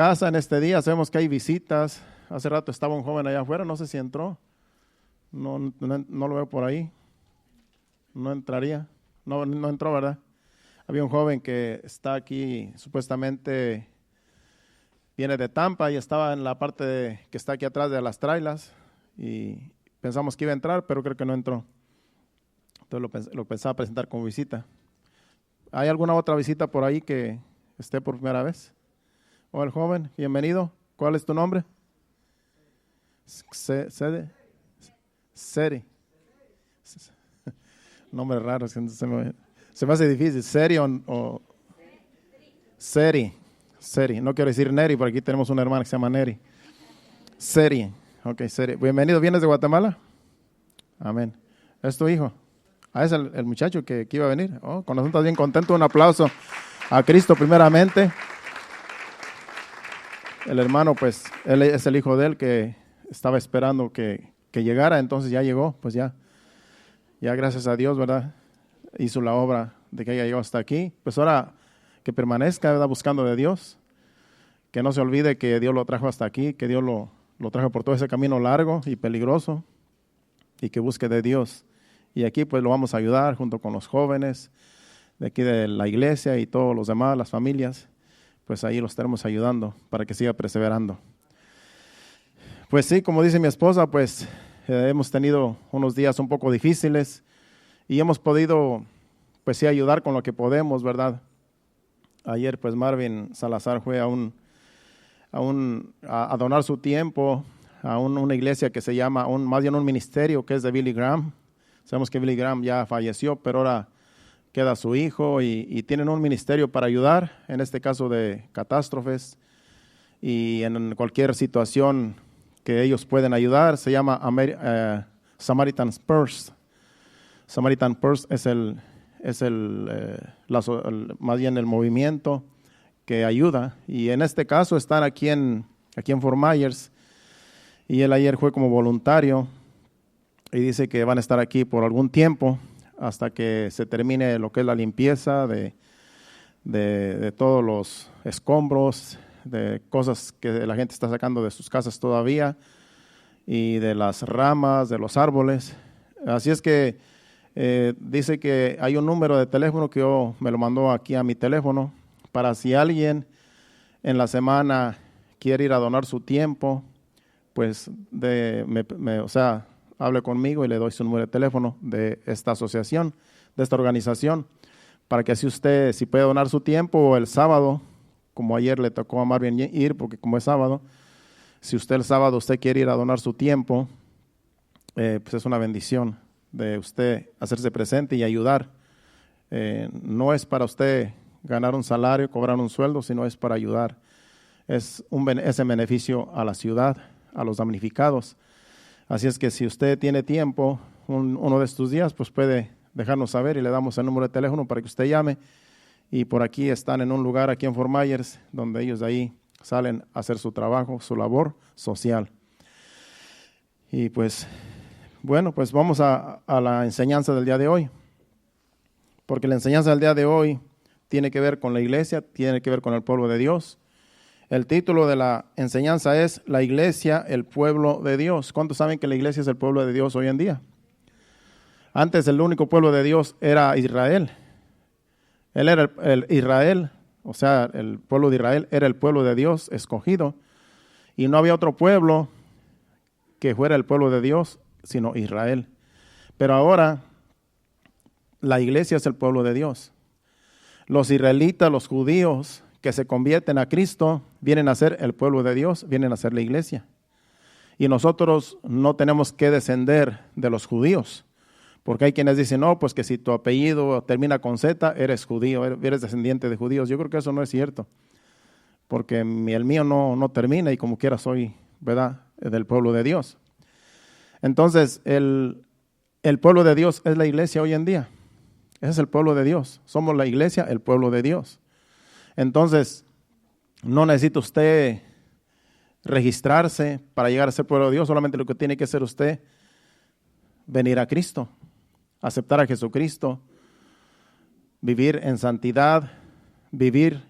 Casa en este día, sabemos que hay visitas. Hace rato estaba un joven allá afuera, no sé si entró. No lo veo por ahí. No entraría. No entró, ¿verdad? Había un joven que está aquí, supuestamente viene de Tampa y estaba en la parte que está aquí atrás de las trailas y pensamos que iba a entrar, pero creo que no entró. Entonces lo pensaba presentar como visita. ¿Hay alguna otra visita por ahí que esté por primera vez? O el joven, bienvenido. ¿Cuál es tu nombre? Seri. Nombre raro, se me hace difícil. Seri o Seri. Seri. No quiero decir Neri, por aquí tenemos una hermana que se llama Neri. Seri. Ok, Seri. Bienvenido. ¿Vienes de Guatemala? Amén. ¿Es tu hijo? Es el muchacho que iba a venir. Oh, con nosotros bien contento. Un aplauso a Cristo primeramente. El hermano, pues, él es el hijo de él que estaba esperando que llegara, entonces ya llegó, pues ya gracias a Dios, ¿verdad? Hizo la obra de que haya llegado hasta aquí. Pues ahora que permanezca, ¿verdad? Buscando de Dios, que no se olvide que Dios lo trajo hasta aquí, que Dios lo trajo por todo ese camino largo y peligroso y que busque de Dios. Y aquí pues lo vamos a ayudar junto con los jóvenes de aquí de la iglesia y todos los demás, las familias. Pues ahí lo estaremos ayudando para que siga perseverando. Pues sí, como dice mi esposa, pues hemos tenido unos días un poco difíciles y hemos podido, pues sí, ayudar con lo que podemos, ¿verdad? Ayer, pues Marvin Salazar fue a donar su tiempo a una iglesia que se llama, más bien un ministerio que es de Billy Graham. Sabemos que Billy Graham ya falleció, pero ahora queda su hijo y tienen un ministerio para ayudar, en este caso de catástrofes y en cualquier situación que ellos pueden ayudar. Se llama Samaritan's Purse. Samaritan Purse es más bien el movimiento que ayuda. Y en este caso están aquí en Fort Myers y él ayer fue como voluntario y dice que van a estar aquí por algún tiempo hasta que se termine lo que es la limpieza de todos los escombros, de cosas que la gente está sacando de sus casas todavía y de las ramas, de los árboles. Así es que dice que hay un número de teléfono que me lo mandó aquí a mi teléfono para si alguien en la semana quiere ir a donar su tiempo, pues hable conmigo y le doy su número de teléfono de esta asociación, de esta organización, para que así usted, si puede donar su tiempo o el sábado, como ayer le tocó a Marvin ir, porque como es sábado, si usted el sábado quiere ir a donar su tiempo, pues es una bendición de usted hacerse presente y ayudar. No es para usted ganar un salario, cobrar un sueldo, sino es para ayudar. Es ese beneficio a la ciudad, a los damnificados. Así es que si usted tiene tiempo, uno de estos días, pues puede dejarnos saber y le damos el número de teléfono para que usted llame. Y por aquí están en un lugar aquí en Fort Myers, donde ellos de ahí salen a hacer su trabajo, su labor social. Y pues, bueno, pues vamos a la enseñanza del día de hoy. Porque la enseñanza del día de hoy tiene que ver con la iglesia, tiene que ver con el pueblo de Dios. El título de la enseñanza es La iglesia, el pueblo de Dios. ¿Cuántos saben que la iglesia es el pueblo de Dios hoy en día? Antes el único pueblo de Dios era Israel. Él era el Israel, o sea, el pueblo de Israel era el pueblo de Dios escogido. Y no había otro pueblo que fuera el pueblo de Dios, sino Israel. Pero ahora la iglesia es el pueblo de Dios. Los israelitas, los judíos que se convierten a Cristo, vienen a ser el pueblo de Dios, vienen a ser la iglesia. Y nosotros no tenemos que descender de los judíos, porque hay quienes dicen, no, pues que si tu apellido termina con Z, eres judío, eres descendiente de judíos. Yo creo que eso no es cierto, porque el mío no termina y como quiera soy, ¿verdad?, del pueblo de Dios. Entonces, el pueblo de Dios es la iglesia hoy en día. Ese es el pueblo de Dios. Somos la iglesia, el pueblo de Dios. Entonces, no necesita usted registrarse para llegar a ser pueblo de Dios. Solamente lo que tiene que hacer usted, venir a Cristo, aceptar a Jesucristo, vivir en santidad, vivir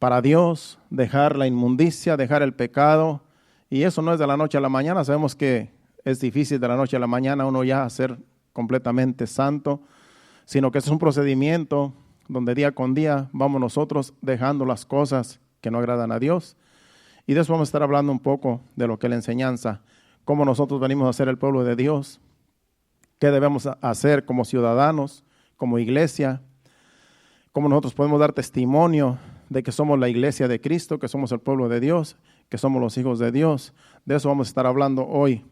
para Dios, dejar la inmundicia, dejar el pecado. Y eso no es de la noche a la mañana. Sabemos que es difícil de la noche a la mañana uno ya ser completamente santo, sino que es un procedimiento donde día con día vamos nosotros dejando las cosas que no agradan a Dios. Y de eso vamos a estar hablando un poco de lo que es la enseñanza, cómo nosotros venimos a ser el pueblo de Dios, qué debemos hacer como ciudadanos, como iglesia, cómo nosotros podemos dar testimonio de que somos la iglesia de Cristo, que somos el pueblo de Dios, que somos los hijos de Dios. De eso vamos a estar hablando hoy.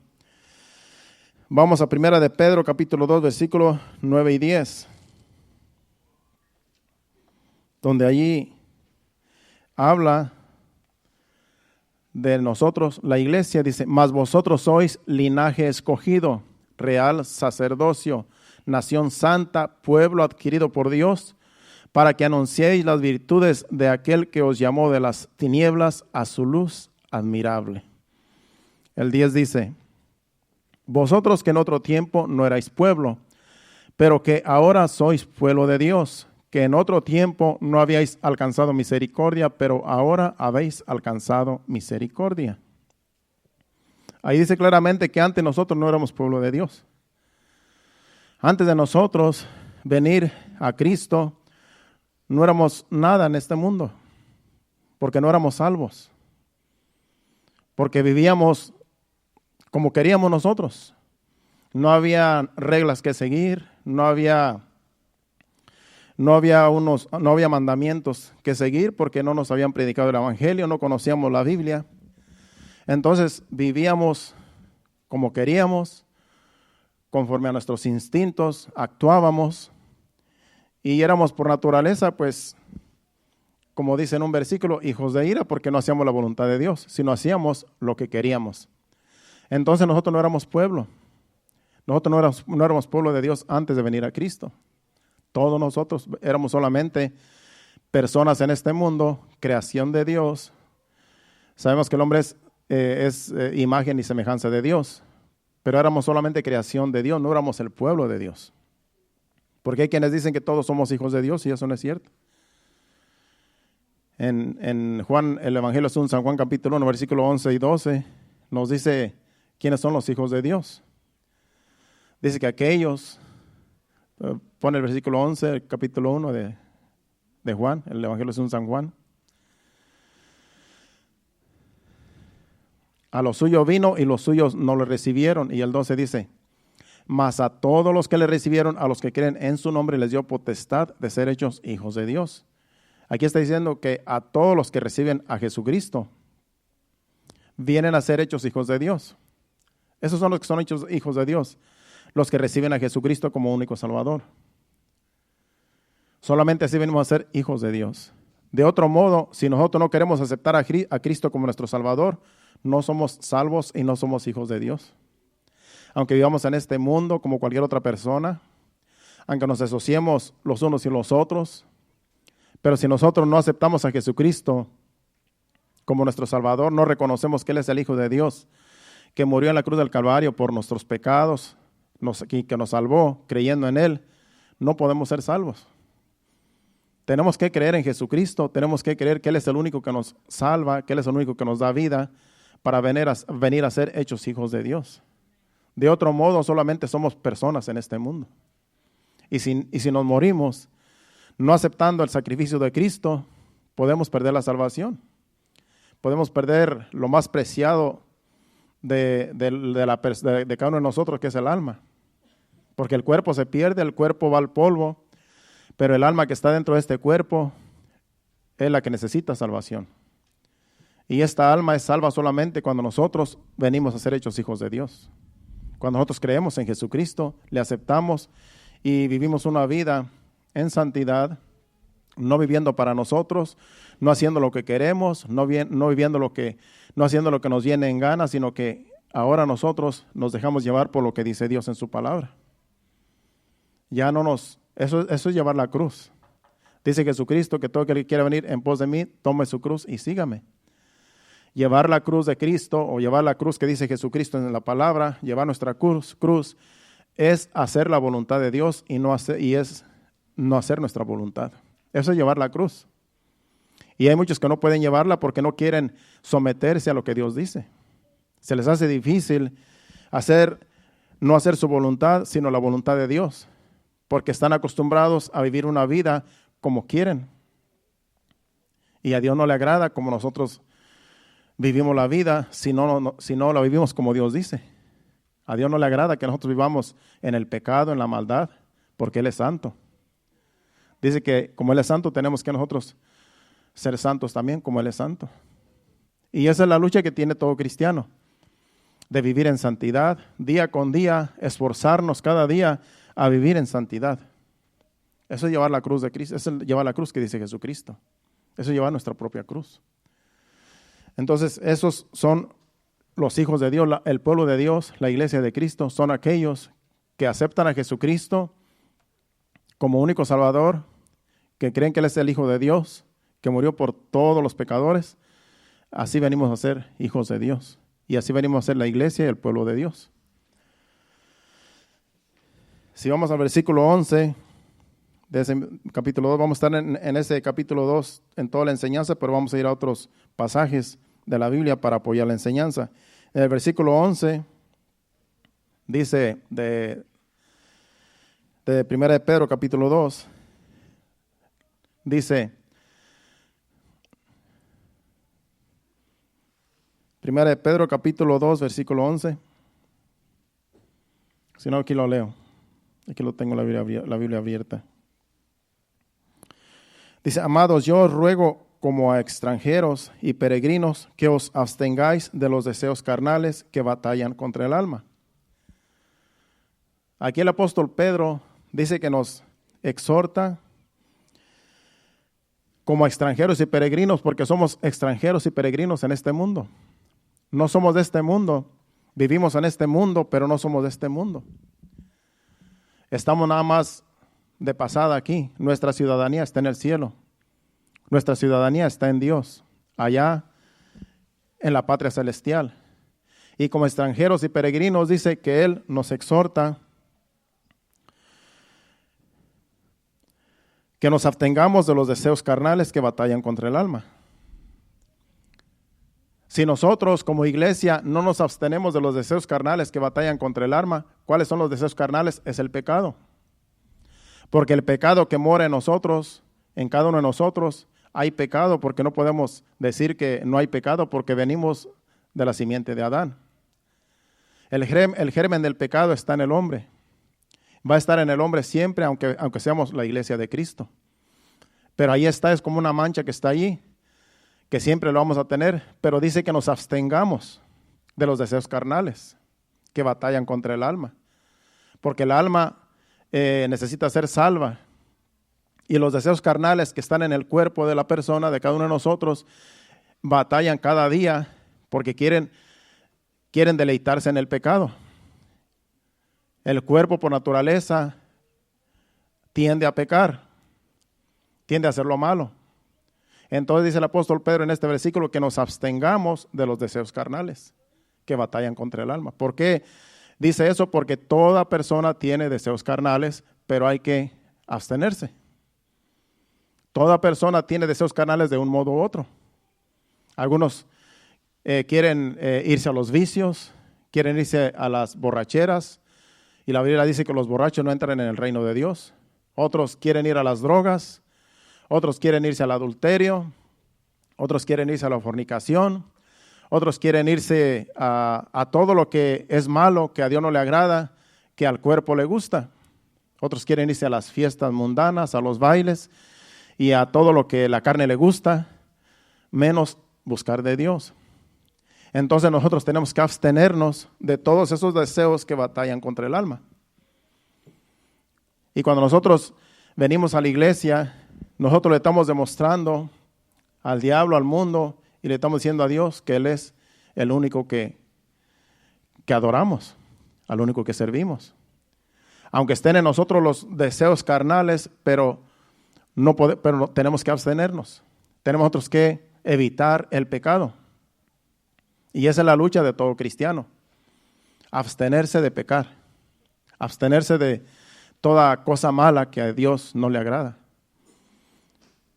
Vamos a 1 de Pedro, capítulo 2, versículos 9 y 10, donde allí habla de nosotros, la iglesia, dice: mas vosotros sois linaje escogido, real sacerdocio, nación santa, pueblo adquirido por Dios, para que anunciéis las virtudes de aquel que os llamó de las tinieblas a su luz admirable. El 10 dice: vosotros que en otro tiempo no erais pueblo, pero que ahora sois pueblo de Dios, que en otro tiempo no habíais alcanzado misericordia, pero ahora habéis alcanzado misericordia. Ahí dice claramente que antes nosotros no éramos pueblo de Dios. Antes de nosotros venir a Cristo, no éramos nada en este mundo, porque no éramos salvos, porque vivíamos como queríamos nosotros. No había reglas que seguir, no había mandamientos que seguir, porque no nos habían predicado el evangelio, no conocíamos la Biblia. Entonces vivíamos como queríamos, conforme a nuestros instintos, actuábamos y éramos por naturaleza, pues, como dice en un versículo, hijos de ira, porque no hacíamos la voluntad de Dios, sino hacíamos lo que queríamos. Entonces nosotros no éramos pueblo. Nosotros no éramos pueblo de Dios antes de venir a Cristo. Todos nosotros éramos solamente personas en este mundo, creación de Dios. Sabemos que el hombre es imagen y semejanza de Dios, pero éramos solamente creación de Dios, no éramos el pueblo de Dios. Porque hay quienes dicen que todos somos hijos de Dios y eso no es cierto. En Juan, el Evangelio según San Juan capítulo 1, versículo 11 y 12, nos dice quiénes son los hijos de Dios. Dice que aquellos, pone el versículo 11, el capítulo 1 de Juan, el Evangelio según San Juan. A los suyos vino y los suyos no le recibieron. Y el 12 dice: mas a todos los que le recibieron, a los que creen en su nombre, les dio potestad de ser hechos hijos de Dios. Aquí está diciendo que a todos los que reciben a Jesucristo vienen a ser hechos hijos de Dios. Esos son los que son hechos hijos de Dios, los que reciben a Jesucristo como único Salvador. Solamente así venimos a ser hijos de Dios. De otro modo, si nosotros no queremos aceptar a Cristo como nuestro Salvador, no somos salvos y no somos hijos de Dios. Aunque vivamos en este mundo como cualquier otra persona, aunque nos asociemos los unos y los otros, pero si nosotros no aceptamos a Jesucristo como nuestro Salvador, no reconocemos que Él es el Hijo de Dios, que murió en la cruz del Calvario por nuestros pecados, que nos salvó creyendo en Él, no podemos ser salvos. Tenemos que creer en Jesucristo, tenemos que creer que Él es el único que nos salva, que Él es el único que nos da vida para venir a ser hechos hijos de Dios. De otro modo, solamente somos personas en este mundo. Y si nos morimos no aceptando el sacrificio de Cristo, podemos perder la salvación. Podemos perder lo más preciado de cada uno de nosotros, que es el alma. Porque el cuerpo se pierde, el cuerpo va al polvo, pero el alma que está dentro de este cuerpo es la que necesita salvación. Y esta alma es salva solamente cuando nosotros venimos a ser hechos hijos de Dios. Cuando nosotros creemos en Jesucristo, le aceptamos y vivimos una vida en santidad, no viviendo para nosotros, no haciendo lo que queremos, no haciendo lo que nos viene en gana, sino que ahora nosotros nos dejamos llevar por lo que dice Dios en su palabra. Eso es llevar la cruz. Dice Jesucristo que todo aquel que quiera venir en pos de mí, tome su cruz y sígame. Llevar la cruz de Cristo, o llevar la cruz que dice Jesucristo en la palabra, llevar nuestra cruz es hacer la voluntad de Dios y no hacer nuestra voluntad. Eso es llevar la cruz. Y hay muchos que no pueden llevarla porque no quieren someterse a lo que Dios dice. Se les hace difícil no hacer su voluntad, sino la voluntad de Dios, porque están acostumbrados a vivir una vida como quieren. Y a Dios no le agrada como nosotros vivimos la vida, si no la vivimos como Dios dice. A Dios no le agrada que nosotros vivamos en el pecado, en la maldad, porque Él es santo. Dice que como Él es santo, tenemos que nosotros ser santos también como Él es santo. Y esa es la lucha que tiene todo cristiano, de vivir en santidad, día con día, esforzarnos cada día a vivir en santidad. Eso es llevar la cruz de Cristo, eso es llevar la cruz que dice Jesucristo. Eso es llevar nuestra propia cruz. Entonces, esos son los hijos de Dios, el pueblo de Dios, la iglesia de Cristo, son aquellos que aceptan a Jesucristo como único Salvador, que creen que Él es el Hijo de Dios, que murió por todos los pecadores. Así venimos a ser hijos de Dios. Y así venimos a ser la iglesia y el pueblo de Dios. Si vamos al versículo 11 de ese capítulo 2, vamos a estar en ese capítulo 2 en toda la enseñanza, pero vamos a ir a otros pasajes de la Biblia para apoyar la enseñanza. En el versículo 11 dice de 1 de Pedro capítulo 2, dice, 1 de Pedro capítulo 2 versículo 11, si no aquí lo leo, aquí lo tengo la Biblia abierta. Dice, amados, yo os ruego como a extranjeros y peregrinos que os abstengáis de los deseos carnales que batallan contra el alma. Aquí el apóstol Pedro dice que nos exhorta como a extranjeros y peregrinos, porque somos extranjeros y peregrinos en este mundo. No somos de este mundo, vivimos en este mundo, pero no somos de este mundo. Estamos nada más de pasada aquí. Nuestra ciudadanía está en el cielo. Nuestra ciudadanía está en Dios, allá en la patria celestial. Y como extranjeros y peregrinos dice que Él nos exhorta que nos abstengamos de los deseos carnales que batallan contra el alma. Si nosotros como iglesia no nos abstenemos de los deseos carnales que batallan contra el alma, ¿cuáles son los deseos carnales? Es el pecado. Porque el pecado que mora en nosotros, en cada uno de nosotros, hay pecado, porque no podemos decir que no hay pecado porque venimos de la simiente de Adán. El germen del pecado está en el hombre. Va a estar en el hombre siempre, aunque seamos la iglesia de Cristo. Pero ahí está, es como una mancha que está allí, que siempre lo vamos a tener, pero dice que nos abstengamos de los deseos carnales que batallan contra el alma. Porque el alma necesita ser salva. Y los deseos carnales que están en el cuerpo de la persona, de cada uno de nosotros, batallan cada día porque quieren deleitarse en el pecado. El cuerpo por naturaleza tiende a pecar, tiende a hacer lo malo. Entonces dice el apóstol Pedro en este versículo que nos abstengamos de los deseos carnales que batallan contra el alma. ¿Por qué dice eso? Porque toda persona tiene deseos carnales, pero hay que abstenerse. Toda persona tiene deseos carnales de un modo u otro. Algunos quieren irse a los vicios, quieren irse a las borracheras, y la Biblia dice que los borrachos no entran en el reino de Dios. Otros quieren ir a las drogas, otros quieren irse al adulterio, otros quieren irse a la fornicación, otros quieren irse a todo lo que es malo, que a Dios no le agrada, que al cuerpo le gusta. Otros quieren irse a las fiestas mundanas, a los bailes, y a todo lo que la carne le gusta, menos buscar de Dios. Entonces nosotros tenemos que abstenernos de todos esos deseos que batallan contra el alma. Y cuando nosotros venimos a la iglesia, nosotros le estamos demostrando al diablo, al mundo, y le estamos diciendo a Dios que Él es el único que adoramos, al único que servimos. Aunque estén en nosotros los deseos carnales, pero tenemos que abstenernos. Tenemos nosotros que evitar el pecado. Y esa es la lucha de todo cristiano. Abstenerse de pecar. Abstenerse de toda cosa mala que a Dios no le agrada.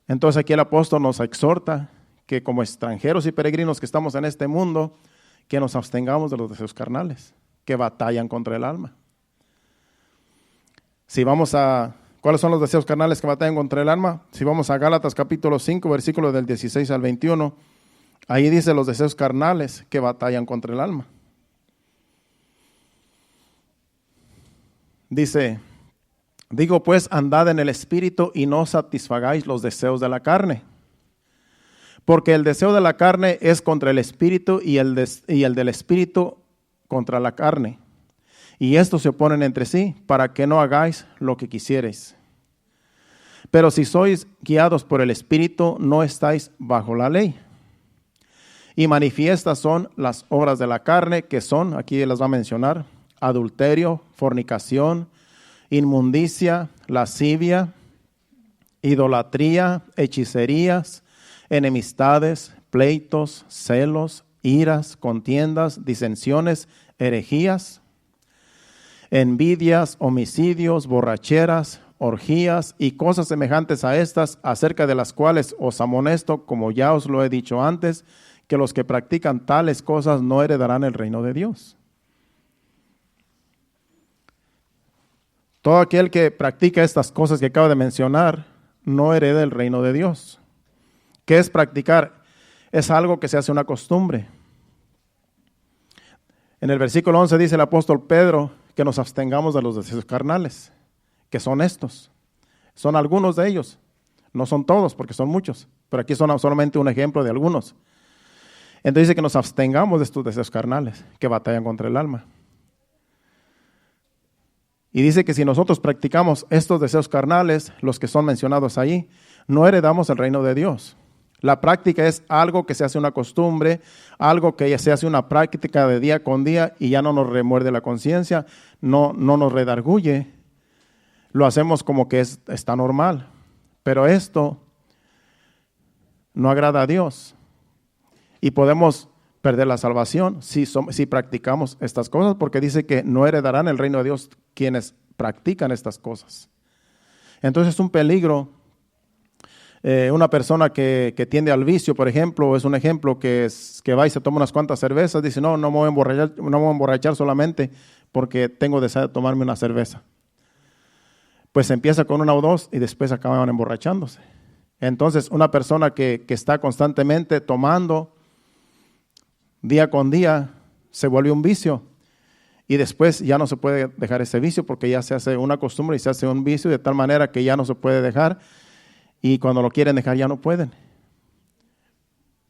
Entonces aquí el apóstol nos exhorta que como extranjeros y peregrinos que estamos en este mundo, que nos abstengamos de los deseos carnales, que batallan contra el alma. Si vamos a, ¿cuáles son los deseos carnales que batallan contra el alma? Si vamos a Gálatas capítulo 5, versículos del 16 al 21, ahí dice los deseos carnales que batallan contra el alma. Dice, digo pues, andad en el Espíritu y no satisfagáis los deseos de la carne. Porque el deseo de la carne es contra el Espíritu y el del Espíritu contra la carne. Y estos se oponen entre sí para que no hagáis lo que quisierais. Pero si sois guiados por el Espíritu, no estáis bajo la ley. Y manifiestas son las obras de la carne, que son, aquí las va a mencionar, adulterio, fornicación, inmundicia, lascivia, idolatría, hechicerías, enemistades, pleitos, celos, iras, contiendas, disensiones, herejías, envidias, homicidios, borracheras, orgías y cosas semejantes a estas, acerca de las cuales os amonesto, como ya os lo he dicho antes, que los que practican tales cosas no heredarán el reino de Dios. Todo aquel que practica estas cosas que acabo de mencionar no hereda el reino de Dios. ¿Qué es practicar? Es algo que se hace una costumbre. En el versículo 11 dice el apóstol Pedro que nos abstengamos de los deseos carnales, que son estos. Son algunos de ellos, no son todos porque son muchos, pero aquí son solamente un ejemplo de algunos. Entonces dice que nos abstengamos de estos deseos carnales que batallan contra el alma. Y dice que si nosotros practicamos estos deseos carnales, los que son mencionados ahí, no heredamos el reino de Dios. La práctica es algo que se hace una costumbre, algo que se hace una práctica de día con día y ya no nos remuerde la conciencia, no nos redarguye. Lo hacemos como que está normal. Pero esto no agrada a Dios. Y podemos perder la salvación si practicamos estas cosas, porque dice que no heredarán el reino de Dios quienes practican estas cosas. Entonces es un peligro. Una persona que tiende al vicio, por ejemplo, es un ejemplo que va y se toma unas cuantas cervezas, dice, no me voy a emborrachar solamente porque tengo deseo de tomarme una cerveza. Pues empieza con una o dos y después acaban emborrachándose. Entonces, una persona que está constantemente tomando día con día, se vuelve un vicio. Y después ya no se puede dejar ese vicio porque ya se hace una costumbre y se hace un vicio de tal manera que ya no se puede dejar. Y cuando lo quieren dejar ya no pueden,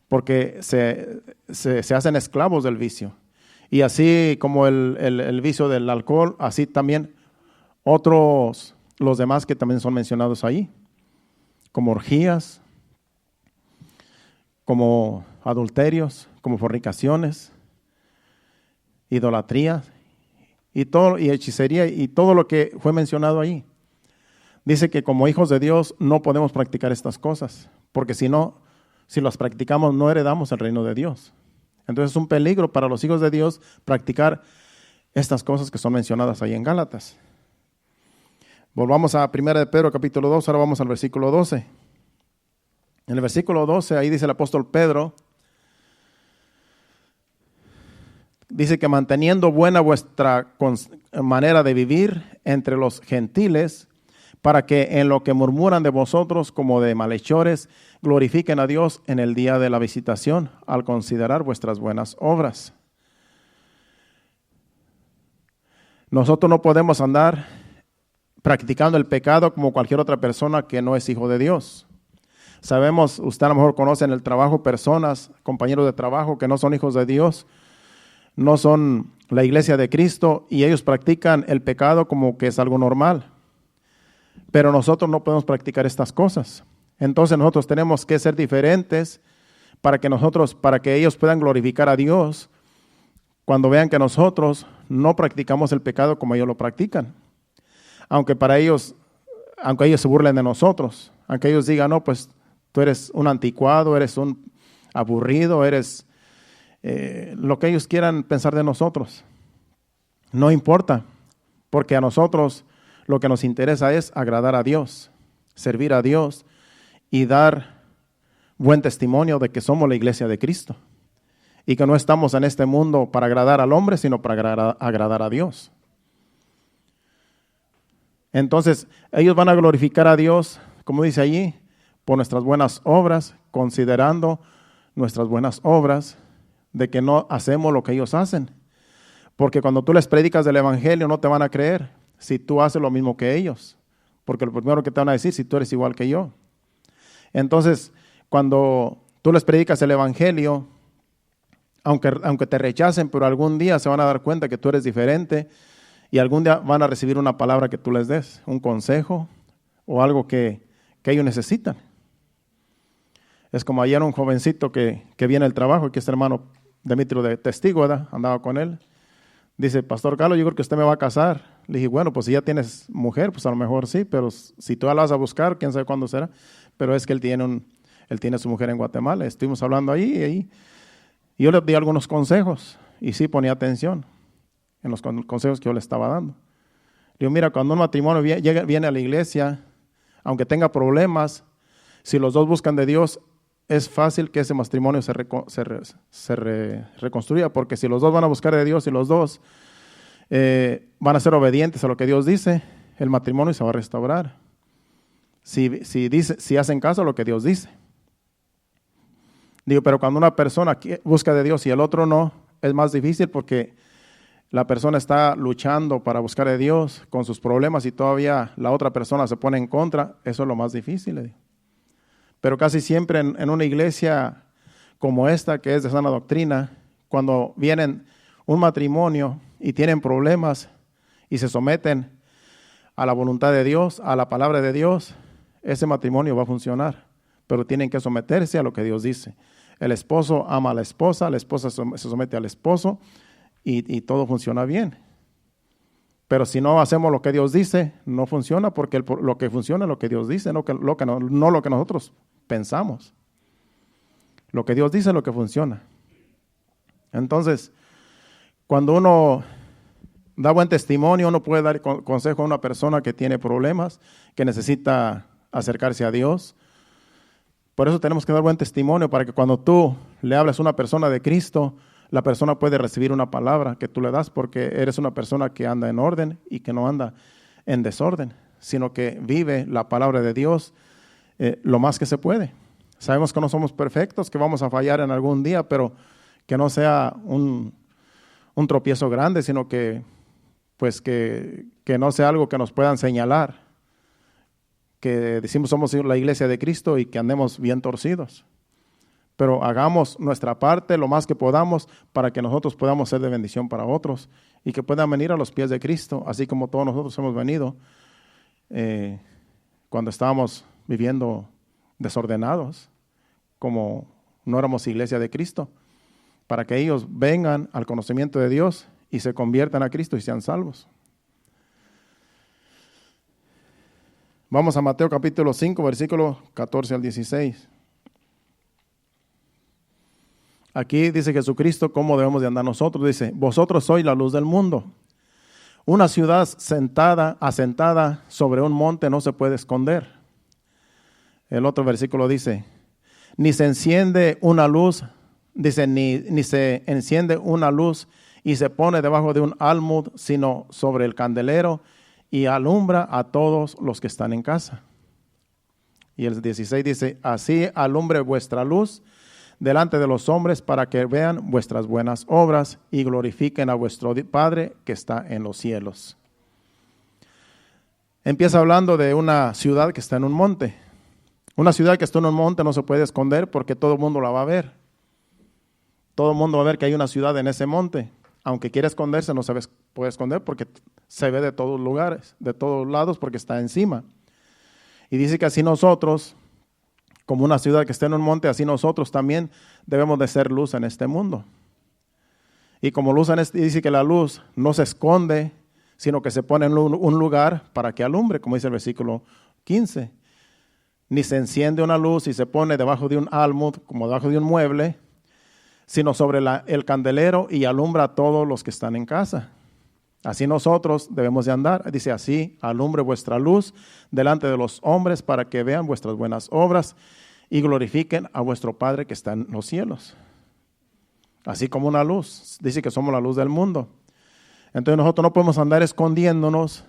porque se hacen esclavos del vicio. Y así como el vicio del alcohol, así también otros, los demás que también son mencionados ahí, como orgías, como adulterios, como fornicaciones, idolatría y hechicería y todo lo que fue mencionado ahí. Dice que como hijos de Dios no podemos practicar estas cosas, porque si las practicamos no heredamos el reino de Dios. Entonces es un peligro para los hijos de Dios practicar estas cosas que son mencionadas ahí en Gálatas. Volvamos a 1 de Pedro capítulo 2, ahora vamos al versículo 12. En el versículo 12 ahí dice el apóstol Pedro, dice que manteniendo buena vuestra manera de vivir entre los gentiles, para que en lo que murmuran de vosotros como de malhechores, glorifiquen a Dios en el día de la visitación, al considerar vuestras buenas obras. Nosotros no podemos andar practicando el pecado como cualquier otra persona que no es hijo de Dios. Sabemos, usted a lo mejor conoce en el trabajo personas, compañeros de trabajo que no son hijos de Dios, no son la iglesia de Cristo y ellos practican el pecado como que es algo normal. Pero nosotros no podemos practicar estas cosas. Entonces nosotros tenemos que ser diferentes para que ellos puedan glorificar a Dios cuando vean que nosotros no practicamos el pecado como ellos lo practican. Aunque ellos se burlen de nosotros, aunque ellos digan, no, pues tú eres un anticuado, eres un aburrido, eres lo que ellos quieran pensar de nosotros. No importa, porque a nosotros lo que nos interesa es agradar a Dios, servir a Dios y dar buen testimonio de que somos la iglesia de Cristo y que no estamos en este mundo para agradar al hombre, sino para agradar a Dios. Entonces, ellos van a glorificar a Dios, como dice allí, por nuestras buenas obras, considerando nuestras buenas obras, de que no hacemos lo que ellos hacen. Porque cuando tú les predicas del evangelio no te van a creer si tú haces lo mismo que ellos. Porque lo primero que te van a decir, si tú eres igual que yo. Entonces, cuando tú les predicas el evangelio, aunque te rechacen, pero algún día se van a dar cuenta que tú eres diferente y algún día van a recibir una palabra que tú les des, un consejo o algo que ellos necesitan. Es como ayer un jovencito que viene al trabajo, que este hermano Demetrio de testigo, ¿verdad? Andaba con él. Dice, Pastor Carlos, yo creo que usted me va a casar. Le dije, bueno, pues si ya tienes mujer, pues a lo mejor sí, pero si tú la vas a buscar, quién sabe cuándo será. Pero es que él tiene su mujer en Guatemala. Estuvimos hablando ahí y yo le di algunos consejos y sí ponía atención en los consejos que yo le estaba dando. Le digo, mira, cuando un matrimonio viene a la iglesia, aunque tenga problemas, si los dos buscan de Dios, es fácil que ese matrimonio se reconstruya, porque si los dos van a buscar de Dios y los dos van a ser obedientes a lo que Dios dice, el matrimonio se va a restaurar. Si hacen caso a lo que Dios dice. Digo, pero cuando una persona busca de Dios y el otro no, es más difícil porque la persona está luchando para buscar de Dios con sus problemas y todavía la otra persona se pone en contra. Eso es lo más difícil, le digo. Pero casi siempre en una iglesia como esta, que es de sana doctrina, cuando vienen un matrimonio y tienen problemas y se someten a la voluntad de Dios, a la palabra de Dios, ese matrimonio va a funcionar. Pero tienen que someterse a lo que Dios dice. El esposo ama a la esposa se somete al esposo y todo funciona bien. Pero si no hacemos lo que Dios dice, no funciona, porque lo que funciona es lo que Dios dice, no lo que nosotros pensamos. Lo que Dios dice es lo que funciona. Entonces, cuando uno da buen testimonio, uno puede dar consejo a una persona que tiene problemas, que necesita acercarse a Dios. Por eso tenemos que dar buen testimonio, para que cuando tú le hables a una persona de Cristo, la persona puede recibir una palabra que tú le das, porque eres una persona que anda en orden y que no anda en desorden, sino que vive la palabra de Dios lo más que se puede. Sabemos que no somos perfectos, que vamos a fallar en algún día, pero que no sea un tropiezo grande, sino que no sea algo que nos puedan señalar, que decimos somos la iglesia de Cristo y que andemos bien torcidos. Pero hagamos nuestra parte lo más que podamos para que nosotros podamos ser de bendición para otros y que puedan venir a los pies de Cristo, así como todos nosotros hemos venido cuando estábamos viviendo desordenados, como no éramos iglesia de Cristo, para que ellos vengan al conocimiento de Dios y se conviertan a Cristo y sean salvos. Vamos a Mateo capítulo 5, versículo 14 al 16. Aquí dice Jesucristo cómo debemos de andar nosotros. Dice, vosotros sois la luz del mundo. Una ciudad asentada sobre un monte no se puede esconder. El otro versículo dice, ni se enciende una luz, dice, ni se enciende una luz y se pone debajo de un almud, sino sobre el candelero y alumbra a todos los que están en casa. Y el 16 dice, así alumbre vuestra luz delante de los hombres para que vean vuestras buenas obras y glorifiquen a vuestro Padre que está en los cielos. Empieza hablando de una ciudad que está en un monte. Una ciudad que está en un monte no se puede esconder porque todo el mundo la va a ver. Todo el mundo va a ver que hay una ciudad en ese monte. Aunque quiera esconderse, no se puede esconder porque se ve de todos lugares, de todos lados, porque está encima. Y dice que así nosotros, como una ciudad que está en un monte, así nosotros también debemos de ser luz en este mundo. Y como luz dice que la luz no se esconde, sino que se pone en un lugar para que alumbre, como dice el versículo 15. Ni se enciende una luz y se pone debajo de un almud, como debajo de un mueble, sino sobre el candelero y alumbra a todos los que están en casa. Así nosotros debemos de andar. Dice así, alumbre vuestra luz delante de los hombres para que vean vuestras buenas obras y glorifiquen a vuestro Padre que está en los cielos. Así como una luz. Dice que somos la luz del mundo. Entonces nosotros no podemos andar escondiéndonos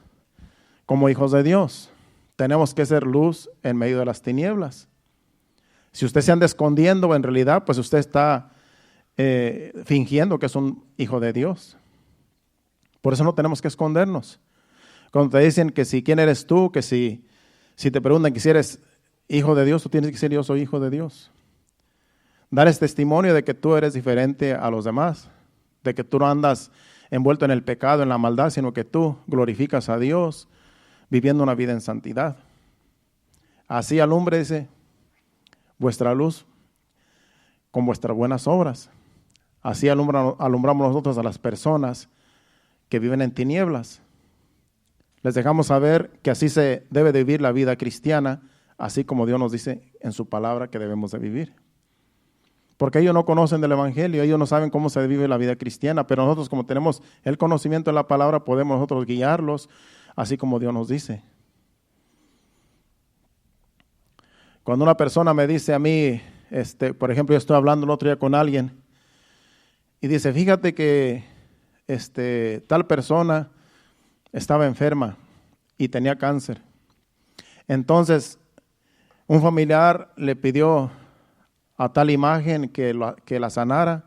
como hijos de Dios. Tenemos que ser luz en medio de las tinieblas. Si usted se anda escondiendo, en realidad, pues usted está fingiendo que es un hijo de Dios. Por eso no tenemos que escondernos. Cuando te dicen que si quién eres tú, que si te preguntan que si eres hijo de Dios, tú tienes que decir yo soy hijo de Dios. Dar ese testimonio de que tú eres diferente a los demás, de que tú no andas envuelto en el pecado, en la maldad, sino que tú glorificas a Dios viviendo una vida en santidad. Así alumbre, dice, vuestra luz con vuestras buenas obras. Así alumbramos nosotros a las personas que viven en tinieblas. Les dejamos saber que así se debe de vivir la vida cristiana, así como Dios nos dice en su palabra que debemos de vivir. Porque ellos no conocen del Evangelio, ellos no saben cómo se vive la vida cristiana, pero nosotros como tenemos el conocimiento de la palabra, podemos nosotros guiarlos, así como Dios nos dice. Cuando una persona me dice a mí, por ejemplo, yo estoy hablando el otro día con alguien, y dice, fíjate que tal persona estaba enferma y tenía cáncer. Entonces, un familiar le pidió a tal imagen que la sanara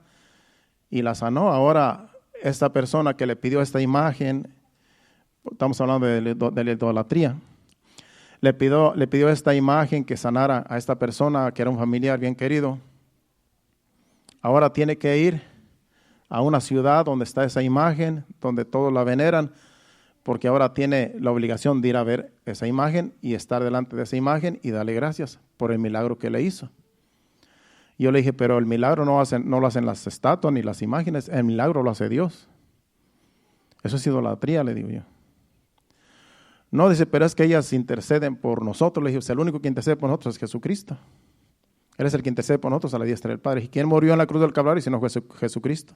y la sanó. Ahora, esta persona que le pidió esta imagen, estamos hablando de la idolatría, le pidió esta imagen que sanara a esta persona que era un familiar bien querido. Ahora tiene que ir a una ciudad donde está esa imagen, donde todos la veneran, porque ahora tiene la obligación de ir a ver esa imagen y estar delante de esa imagen y darle gracias por el milagro que le hizo. Y yo le dije, pero el milagro no lo hacen las estatuas ni las imágenes, el milagro lo hace Dios. Eso es idolatría, le digo yo. No, dice, pero es que ellas interceden por nosotros. Le dije, el único que intercede por nosotros es Jesucristo. Él es el que intercede por nosotros a la diestra del Padre. ¿Y quién murió en la cruz del Calvario sino Jesucristo?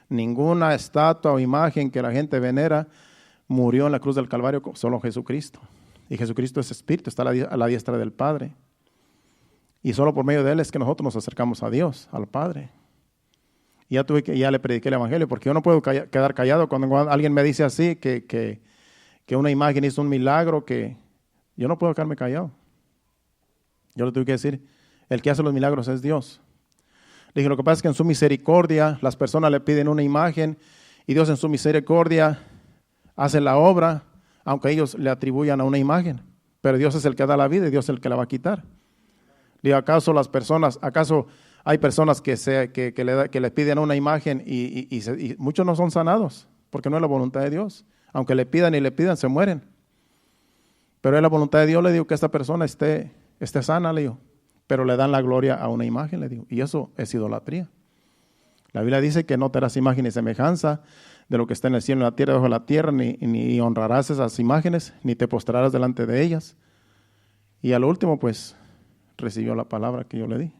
Ninguna estatua o imagen que la gente venera murió en la cruz del Calvario, solo Jesucristo. Y Jesucristo es Espíritu, está a la diestra del Padre. Y solo por medio de Él es que nosotros nos acercamos a Dios, al Padre. Y ya le prediqué el Evangelio, porque yo no puedo quedar callado cuando alguien me dice así, que una imagen hizo un milagro, que yo no puedo quedarme callado. Yo le tuve que decir, el que hace los milagros es Dios. Le dije, lo que pasa es que en su misericordia las personas le piden una imagen y Dios en su misericordia hace la obra, aunque ellos le atribuyan a una imagen. Pero Dios es el que da la vida y Dios es el que la va a quitar. Le digo, ¿acaso hay personas que le piden una imagen y muchos no son sanados? Porque no es la voluntad de Dios. Aunque le pidan y le pidan, se mueren. Pero es la voluntad de Dios, le digo, que esta persona esté sana, le digo. Pero le dan la gloria a una imagen, le digo. Y eso es idolatría. La Biblia dice que no te harás imagen ni semejanza de lo que está en el cielo, en la tierra, debajo de la tierra, ni honrarás esas imágenes, ni te postrarás delante de ellas. Y al último, pues, recibió la palabra que yo le di.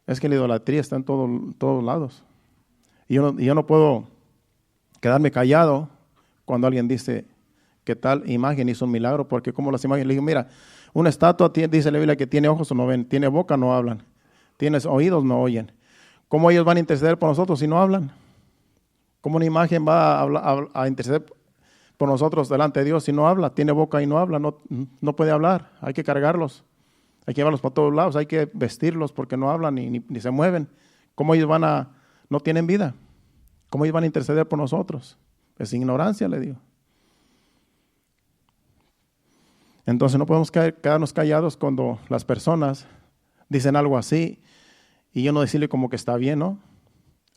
Es que la idolatría está en todos lados. Y yo no puedo quedarme callado cuando alguien dice que tal imagen hizo un milagro, porque como las imágenes, le digo, mira, una estatua dice la Biblia que tiene ojos o no ven, tiene boca no hablan, tiene oídos no oyen. ¿Cómo ellos van a interceder por nosotros si no hablan? ¿Cómo una imagen va a interceder por nosotros delante de Dios si no habla? Tiene boca y no habla, no puede hablar, hay que cargarlos, hay que llevarlos para todos lados, hay que vestirlos porque no hablan ni se mueven. ¿Cómo ellos no tienen vida? ¿Cómo ellos van a interceder por nosotros? Es ignorancia, le digo. Entonces no podemos quedarnos callados cuando las personas dicen algo así y yo no decirle como que está bien, ¿no?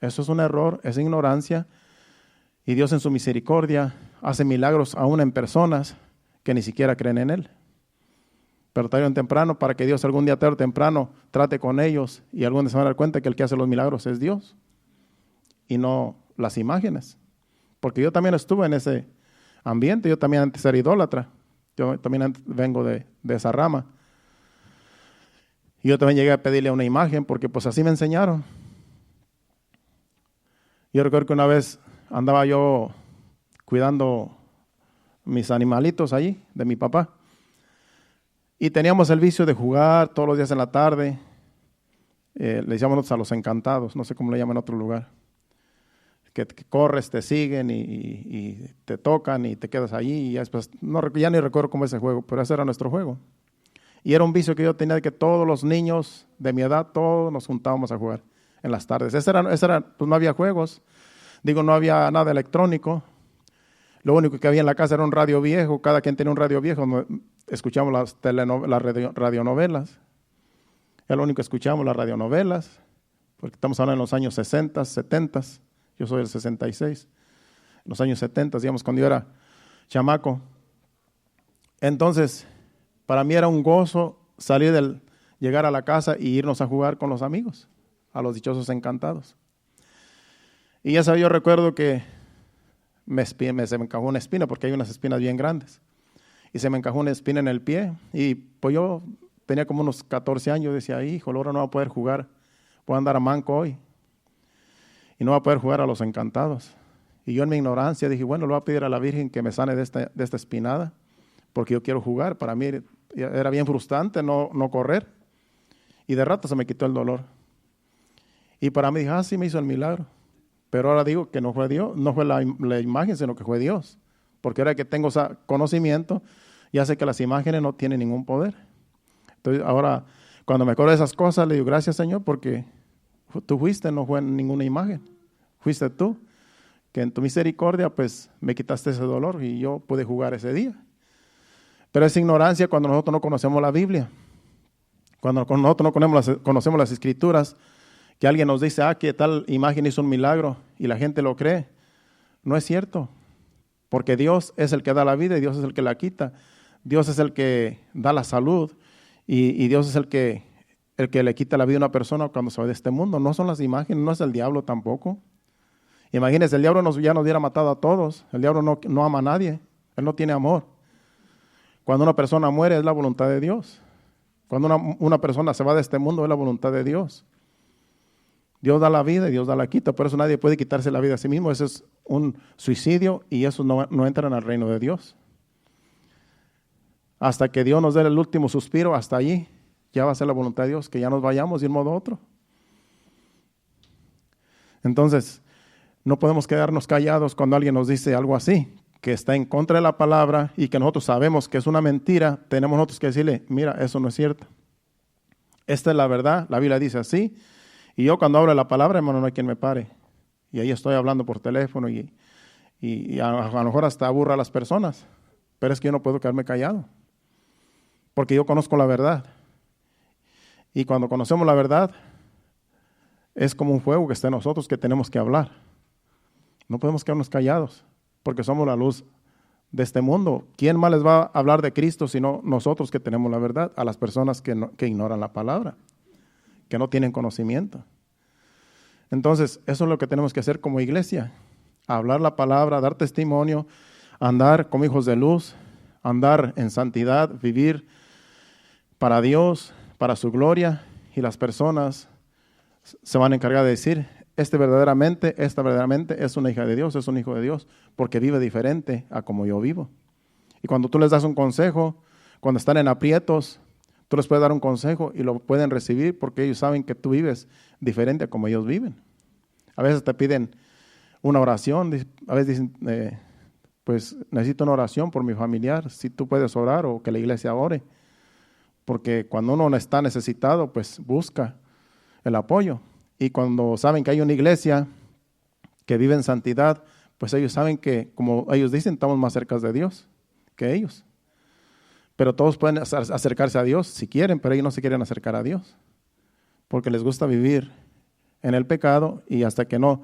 Eso es un error, es ignorancia. Y Dios en su misericordia hace milagros aún en personas que ni siquiera creen en Él. Pero tarde o temprano, para que Dios algún día tarde o temprano trate con ellos y algún día se van a dar cuenta que el que hace los milagros es Dios y no las imágenes. Porque yo también estuve en ese ambiente, yo también antes era idólatra. Yo también vengo de esa rama. Y yo también llegué a pedirle una imagen porque pues así me enseñaron. Yo recuerdo que una vez andaba yo cuidando mis animalitos allí, de mi papá. Y teníamos el vicio de jugar todos los días en la tarde. Le decíamos nosotros a los encantados, no sé cómo le llaman en otro lugar. Que corres, te siguen y te tocan y te quedas allí. Y ya, después, ya ni recuerdo cómo es ese juego, pero ese era nuestro juego. Y era un vicio que yo tenía de que todos los niños de mi edad, todos nos juntábamos a jugar en las tardes. Pues no había juegos, no había nada electrónico. Lo único que había en la casa era un radio viejo, cada quien tenía un radio viejo, escuchamos las radionovelas. Era lo único que escuchamos, las radionovelas, porque estamos hablando en los años 60, 70, yo soy del 66, en los años 70, digamos, cuando yo era chamaco. Entonces, para mí era un gozo llegar a la casa y irnos a jugar con los amigos, a los dichosos encantados. Y esa yo recuerdo que se me encajó una espina, porque hay unas espinas bien grandes. Y se me encajó una espina en el pie. Y pues yo tenía como unos 14 años, decía, hijo, ahora no voy a poder jugar, voy a andar a manco hoy. Y no voy a poder jugar a los encantados. Y yo en mi ignorancia dije, bueno, le voy a pedir a la Virgen que me sane de esta espinada, porque yo quiero jugar. Para mí era bien frustrante no correr. Y de rato se me quitó el dolor. Y para mí dije, sí me hizo el milagro. Pero ahora digo que no fue Dios, no fue la imagen, sino que fue Dios. Porque ahora que tengo ese conocimiento, ya sé que las imágenes no tienen ningún poder. Entonces ahora, cuando me acuerdo de esas cosas, le digo, gracias Señor, porque tú fuiste, no fue ninguna imagen. Fuiste tú, que en tu misericordia, pues, me quitaste ese dolor y yo pude jugar ese día. Pero es ignorancia cuando nosotros no conocemos la Biblia. Cuando nosotros no conocemos las Escrituras, que alguien nos dice, que tal imagen hizo un milagro y la gente lo cree. No es cierto, porque Dios es el que da la vida y Dios es el que la quita. Dios es el que da la salud y Dios es el que le quita la vida a una persona cuando se va de este mundo. No son las imágenes, no es el diablo tampoco. Imagínense, el diablo ya nos hubiera matado a todos. El diablo no ama a nadie, él no tiene amor. Cuando una persona muere es la voluntad de Dios. Cuando una persona se va de este mundo es la voluntad de Dios. Dios da la vida y Dios da la quita, por eso nadie puede quitarse la vida a sí mismo. Eso es un suicidio y eso no entra en el reino de Dios. Hasta que Dios nos dé el último suspiro, hasta allí ya va a ser la voluntad de Dios, que ya nos vayamos de un modo u otro. Entonces, no podemos quedarnos callados cuando alguien nos dice algo así, que está en contra de la palabra y que nosotros sabemos que es una mentira. Tenemos nosotros que decirle, mira, eso no es cierto. Esta es la verdad, la Biblia dice así. Y yo cuando hablo la palabra, hermano, no hay quien me pare. Y ahí estoy hablando por teléfono y a lo mejor hasta aburra a las personas. Pero es que yo no puedo quedarme callado. Porque yo conozco la verdad. Y cuando conocemos la verdad, es como un fuego que está en nosotros que tenemos que hablar. No podemos quedarnos callados, porque somos la luz de este mundo. ¿Quién más les va a hablar de Cristo sino nosotros que tenemos la verdad? A las personas que ignoran la palabra, que no tienen conocimiento. Entonces, eso es lo que tenemos que hacer como iglesia. Hablar la palabra, dar testimonio, andar como hijos de luz, andar en santidad, vivir para Dios, para su gloria, y las personas se van a encargar de decir, esta verdaderamente es una hija de Dios, es un hijo de Dios, porque vive diferente a como yo vivo. Y cuando tú les das un consejo, cuando están en aprietos, tú les puedes dar un consejo y lo pueden recibir porque ellos saben que tú vives diferente a como ellos viven. A veces te piden una oración, a veces dicen, pues necesito una oración por mi familiar, si tú puedes orar o que la iglesia ore. Porque cuando uno está necesitado, pues busca el apoyo. Y cuando saben que hay una iglesia que vive en santidad, pues ellos saben que, como ellos dicen, estamos más cerca de Dios que ellos. Pero todos pueden acercarse a Dios si quieren, pero ellos no se quieren acercar a Dios. Porque les gusta vivir en el pecado y hasta que no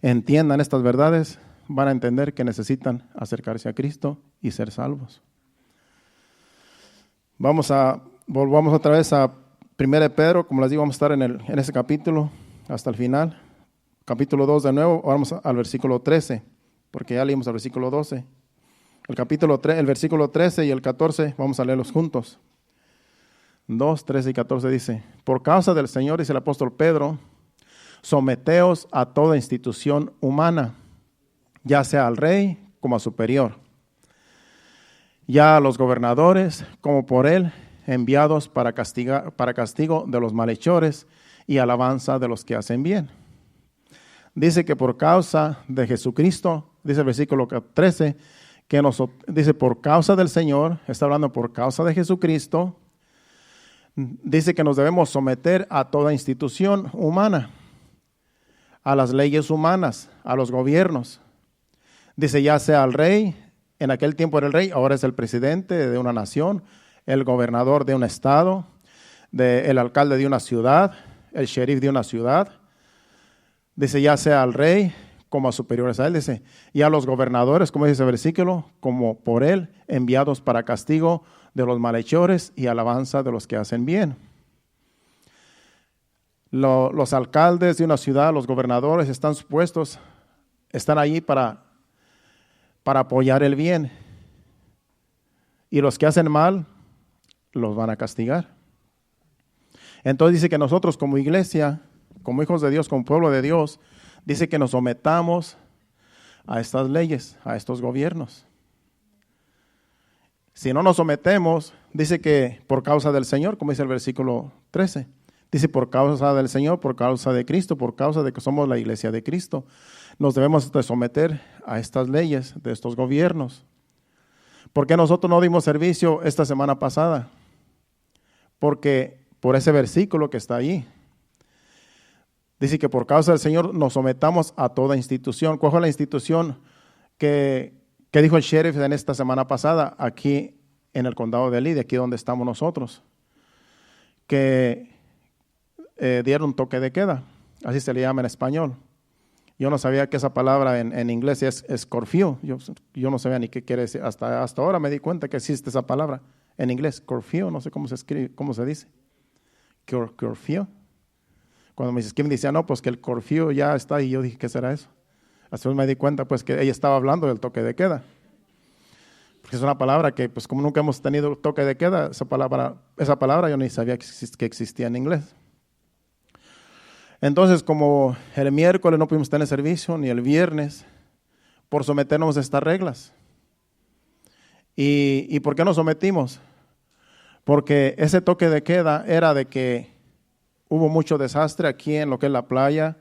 entiendan estas verdades, van a entender que necesitan acercarse a Cristo y ser salvos. Volvamos otra vez a 1 Pedro, como les digo, vamos a estar en ese capítulo hasta el final. Capítulo 2 de nuevo, vamos al versículo 13, porque ya leímos el versículo 12. El versículo 13 y el 14, vamos a leerlos juntos. 2, 13 y 14 dice, por causa del Señor, dice el apóstol Pedro, someteos a toda institución humana ya sea al rey como a superior, ya a los gobernadores como por él enviados para castigo de los malhechores y alabanza de los que hacen bien. Dice que por causa de Jesucristo, dice el versículo 13, dice por causa del Señor, está hablando por causa de Jesucristo, dice que nos debemos someter a toda institución humana, a las leyes humanas, a los gobiernos. Dice ya sea al rey, en aquel tiempo era el rey, ahora es el presidente de una nación, el gobernador de un estado, el alcalde de una ciudad, el sheriff de una ciudad. Dice ya sea al rey como a superiores a él, dice, y a los gobernadores, como dice el versículo, como por él, enviados para castigo de los malhechores y alabanza de los que hacen bien. Los alcaldes de una ciudad, los gobernadores están allí para apoyar el bien. Y los que hacen mal, los van a castigar. Entonces dice que nosotros como iglesia, como hijos de Dios, como pueblo de Dios, dice que nos sometamos a estas leyes, a estos gobiernos. Si no nos sometemos, dice que por causa del Señor, como dice el versículo 13, dice por causa del Señor, por causa de Cristo, por causa de que somos la iglesia de Cristo, nos debemos de someter a estas leyes de estos gobiernos. ¿Por qué nosotros no dimos servicio esta semana pasada? Porque por ese versículo que está ahí, dice que por causa del Señor nos sometamos a toda institución. ¿Cuál fue la institución que dijo el sheriff en esta semana pasada aquí en el condado de Lee, aquí donde estamos nosotros? Que dieron un toque de queda, así se le llama en español. Yo no sabía que esa palabra en inglés es curfew. Yo no sabía ni qué quiere decir. Hasta ahora me di cuenta que existe esa palabra en inglés, curfew, no sé cómo se escribe, cómo se dice. Curfew. Cuando Mrs. Kim decía, no, pues que el curfew ya está, y yo dije, ¿qué será eso? Hasta me di cuenta pues que ella estaba hablando del toque de queda. Porque es una palabra que, pues como nunca hemos tenido toque de queda, esa palabra yo ni sabía que existía en inglés. Entonces, como el miércoles no pudimos tener servicio, ni el viernes, por someternos a estas reglas. ¿Y por qué nos sometimos? Porque ese toque de queda era de que hubo mucho desastre aquí en lo que es la playa,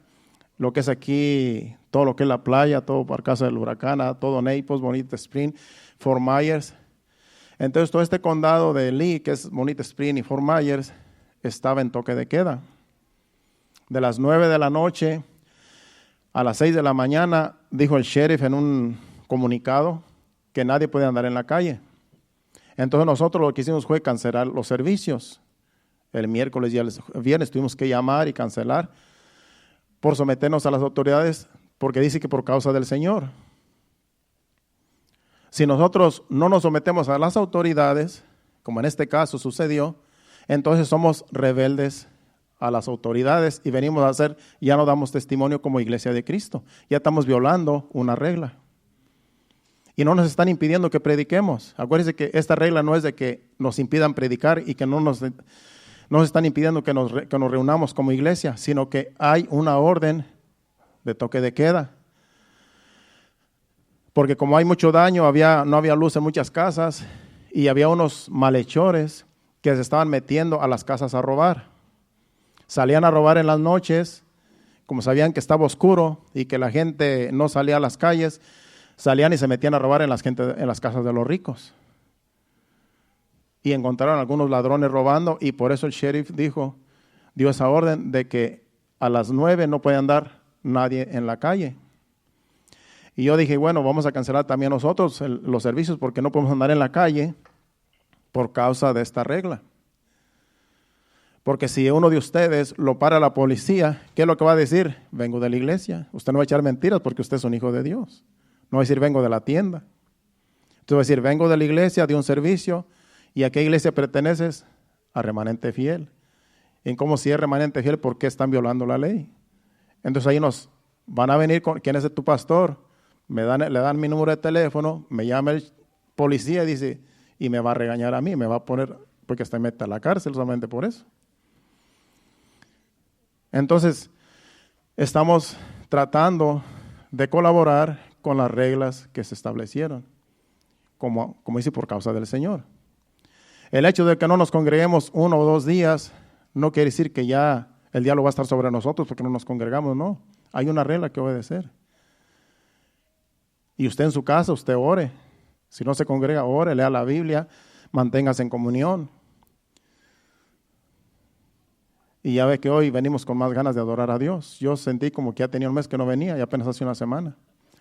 lo que es aquí, todo lo que es la playa, todo por causa del huracán, todo Naples, Bonita Spring, Fort Myers. Entonces, todo este condado de Lee, que es Bonita Spring y Fort Myers, estaba en toque de queda. De las 9 de la noche a las 6 de la mañana, dijo el sheriff en un comunicado que nadie puede andar en la calle. Entonces nosotros lo que hicimos fue cancelar los servicios. El miércoles y el viernes tuvimos que llamar y cancelar por someternos a las autoridades, porque dice que por causa del Señor. Si nosotros no nos sometemos a las autoridades, como en este caso sucedió, entonces somos rebeldes a las autoridades y venimos a hacer, ya no damos testimonio como iglesia de Cristo. Ya estamos violando una regla. Y no nos están impidiendo que prediquemos. Acuérdense que esta regla no es de que nos impidan predicar y que no nos están impidiendo que nos reunamos como iglesia, sino que hay una orden de toque de queda. Porque como hay mucho daño, no había luz en muchas casas y había unos malhechores que se estaban metiendo a las casas a robar. Salían a robar en las noches, como sabían que estaba oscuro y que la gente no salía a las calles, salían y se metían a robar en las casas de los ricos. Y encontraron algunos ladrones robando y por eso el sheriff dio esa orden de que a las 9 no puede andar nadie en la calle. Y yo dije, bueno, vamos a cancelar también nosotros los servicios porque no podemos andar en la calle por causa de esta regla. Porque si uno de ustedes lo para la policía, ¿qué es lo que va a decir? Vengo de la iglesia. Usted no va a echar mentiras porque usted es un hijo de Dios. No va a decir, vengo de la tienda. Usted va a decir, vengo de la iglesia, de un servicio. ¿Y a qué iglesia perteneces? A remanente fiel. ¿Y cómo si es remanente fiel? ¿Por qué están violando la ley? Entonces ahí nos van a venir con, ¿quién es tu pastor? Le dan mi número de teléfono, me llama el policía y dice, y me va a regañar a mí, me va a poner, porque hasta me mete a la cárcel solamente por eso. Entonces, estamos tratando de colaborar con las reglas que se establecieron, como dice, por causa del Señor. El hecho de que no nos congreguemos 1 o 2 días no quiere decir que ya el diablo va a estar sobre nosotros porque no nos congregamos, no. Hay una regla que obedecer. Y usted en su casa, usted ore. Si no se congrega, ore, lea la Biblia, manténgase en comunión. Y ya ve que hoy venimos con más ganas de adorar a Dios. Yo sentí como que ya tenía un mes que no venía y apenas hace una semana.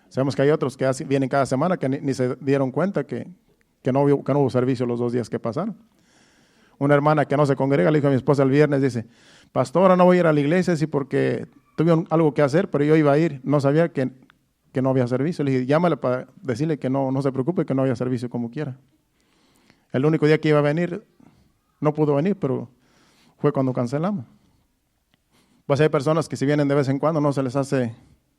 Sabemos que hay otros que vienen cada semana que ni se dieron cuenta que no hubo servicio los 2 días que pasaron. Una hermana que no se congrega le dijo a mi esposa el viernes, dice, pastora, no voy a ir a la iglesia, sí, porque tuve algo que hacer, pero yo iba a ir. No sabía que no había servicio. Le dije, llámale para decirle que no se preocupe, que no había servicio como quiera. El único día que iba a venir, no pudo venir, pero fue cuando cancelamos. Pues hay personas que si vienen de vez en cuando no se les hace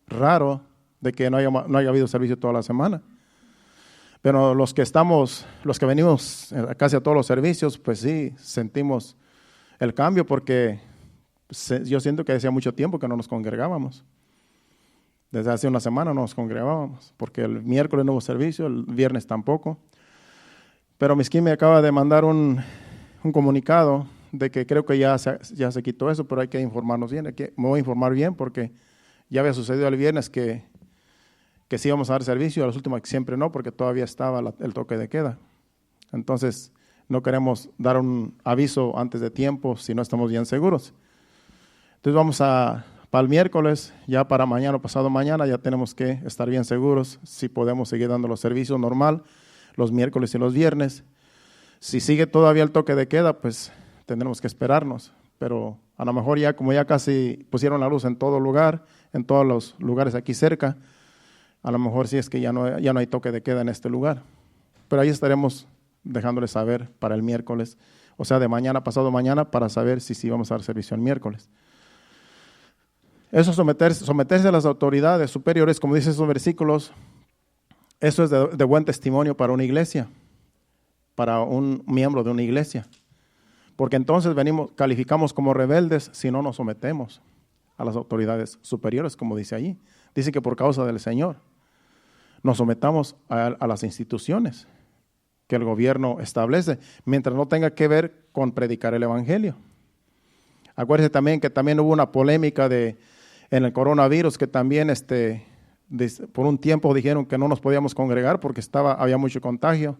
raro de que no haya habido servicio toda la semana. Pero los que venimos casi a todos los servicios, pues sí, sentimos el cambio porque yo siento que hacía mucho tiempo que no nos congregábamos. Desde hace una semana no nos congregábamos, porque el miércoles no hubo servicio, el viernes tampoco. Pero Miskin me acaba de mandar un comunicado de que creo que ya se quitó eso, pero hay que informarnos bien. Me voy a informar bien porque ya había sucedido el viernes que sí íbamos a dar servicio, a las últimas que siempre no, porque todavía estaba el toque de queda. Entonces, no queremos dar un aviso antes de tiempo si no estamos bien seguros. Entonces vamos para el miércoles, ya para mañana o pasado mañana, ya tenemos que estar bien seguros si podemos seguir dando los servicios normal, los miércoles y los viernes. Si sigue todavía el toque de queda, pues tendremos que esperarnos. Pero a lo mejor ya como ya casi pusieron la luz en todo lugar, en todos los lugares aquí cerca, a lo mejor sí es que ya no hay toque de queda en este lugar. Pero ahí estaremos dejándoles saber para el miércoles, o sea, de mañana, pasado mañana, para saber si vamos a dar servicio el miércoles. Eso, someterse a las autoridades superiores, como dicen esos versículos, eso es de buen testimonio para una iglesia, para un miembro de una iglesia. Porque entonces calificamos como rebeldes si no nos sometemos a las autoridades superiores, como dice allí. Dice que por causa del Señor nos sometamos a las instituciones que el gobierno establece, mientras no tenga que ver con predicar el evangelio. Acuérdense también que también hubo una polémica en el coronavirus, que también por un tiempo dijeron que no nos podíamos congregar porque había mucho contagio.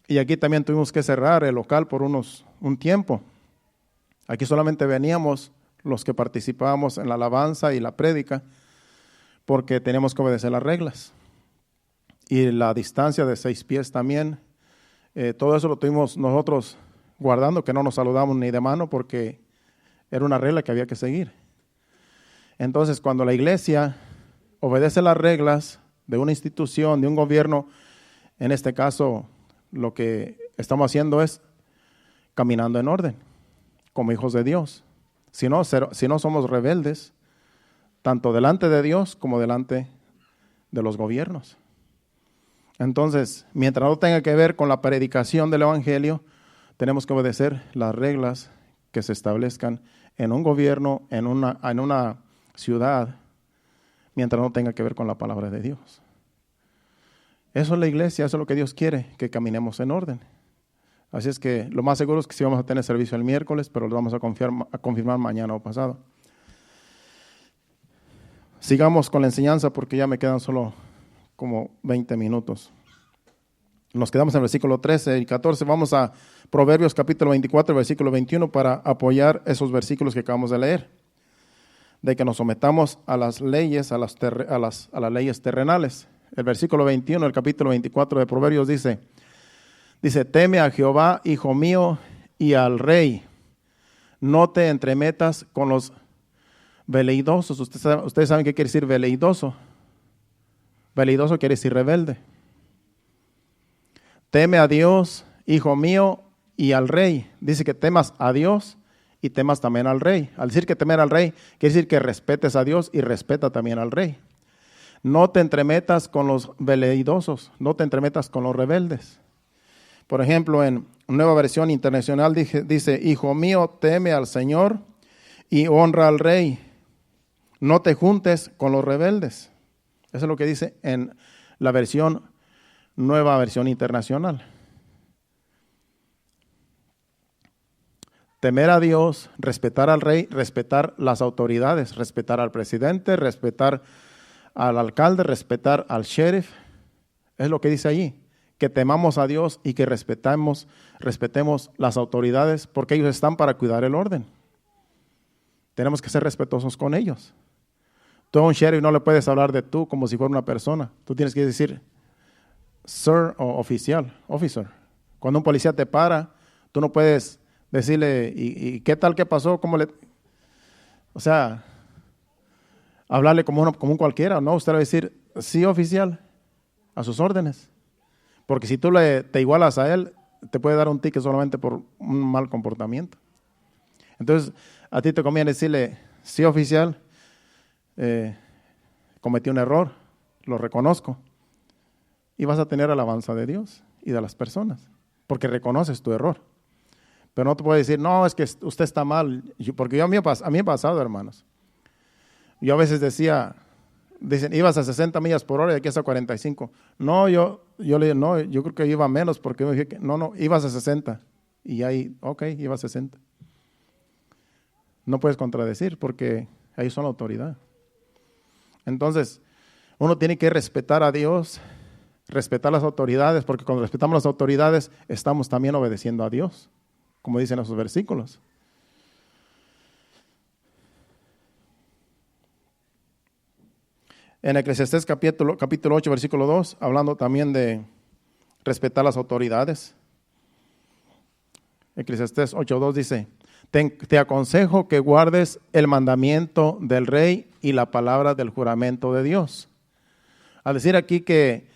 Y aquí también tuvimos que cerrar el local por un tiempo. Aquí solamente veníamos los que participábamos en la alabanza y la prédica, porque teníamos que obedecer las reglas. Y la distancia de 6 pies también, todo eso lo tuvimos nosotros guardando, que no nos saludamos ni de mano, porque era una regla que había que seguir. Entonces, cuando la iglesia obedece las reglas de una institución, de un gobierno, en este caso, lo que estamos haciendo es caminando en orden, como hijos de Dios. Si no somos rebeldes, tanto delante de Dios como delante de los gobiernos. Entonces, mientras no tenga que ver con la predicación del evangelio, tenemos que obedecer las reglas que se establezcan en un gobierno, en una ciudad, mientras no tenga que ver con la palabra de Dios. Eso es la iglesia, eso es lo que Dios quiere, que caminemos en orden. Así es que lo más seguro es que sí vamos a tener servicio el miércoles, pero lo vamos a confirmar mañana o pasado. Sigamos con la enseñanza porque ya me quedan solo como 20 minutos. Nos quedamos en el versículo 13 y 14. Vamos a Proverbios capítulo 24, versículo 21 para apoyar esos versículos que acabamos de leer. De que nos sometamos a las leyes, a las leyes terrenales. El versículo 21 del capítulo 24 de Proverbios dice, teme a Jehová, hijo mío, y al rey. No te entremetas con los veleidosos. Ustedes saben qué quiere decir veleidoso. Veleidoso quiere decir rebelde. Teme a Dios, hijo mío, y al rey. Dice que temas a Dios y temas también al rey. Al decir que temer al rey, quiere decir que respetes a Dios y respeta también al rey. No te entremetas con los veleidosos, no te entremetas con los rebeldes. Por ejemplo, en Nueva Versión Internacional dice, hijo mío, teme al Señor y honra al rey. No te juntes con los rebeldes. Eso es lo que dice en la nueva versión internacional. Temer a Dios, respetar al rey, respetar las autoridades, respetar al presidente, respetar al alcalde, respetar al sheriff. Es lo que dice allí, que temamos a Dios y que respetemos las autoridades porque ellos están para cuidar el orden. Tenemos que ser respetuosos con ellos. Tú a un sheriff no le puedes hablar de tú como si fuera una persona. Tú tienes que decir sir o officer. Cuando un policía te para, tú no puedes decirle, ¿y qué tal, qué pasó? O sea, hablarle como un cualquiera, ¿no? Usted va a decir, sí, oficial, a sus órdenes. Porque si tú te igualas a él, te puede dar un ticket solamente por un mal comportamiento. Entonces, a ti te conviene decirle, sí, oficial, cometí un error, lo reconozco. Y vas a tener alabanza de Dios y de las personas, porque reconoces tu error. Pero no te puedo decir, no, es que usted está mal, porque a mí me ha pasado, hermanos. Yo a veces dicen, ibas a 60 millas por hora y aquí es a 45. No, yo le digo, no, yo creo que iba menos, porque yo dije que no, ibas a 60. Y ahí, ok, iba a 60. No puedes contradecir, porque ahí son la autoridad. Entonces, uno tiene que respetar a Dios, respetar las autoridades, porque cuando respetamos las autoridades, estamos también obedeciendo a Dios, como dicen esos versículos. En Eclesiastés capítulo 8, versículo 2, hablando también de respetar las autoridades. Eclesiastés 8:2 dice, te aconsejo que guardes el mandamiento del rey y la palabra del juramento de Dios. Al decir aquí que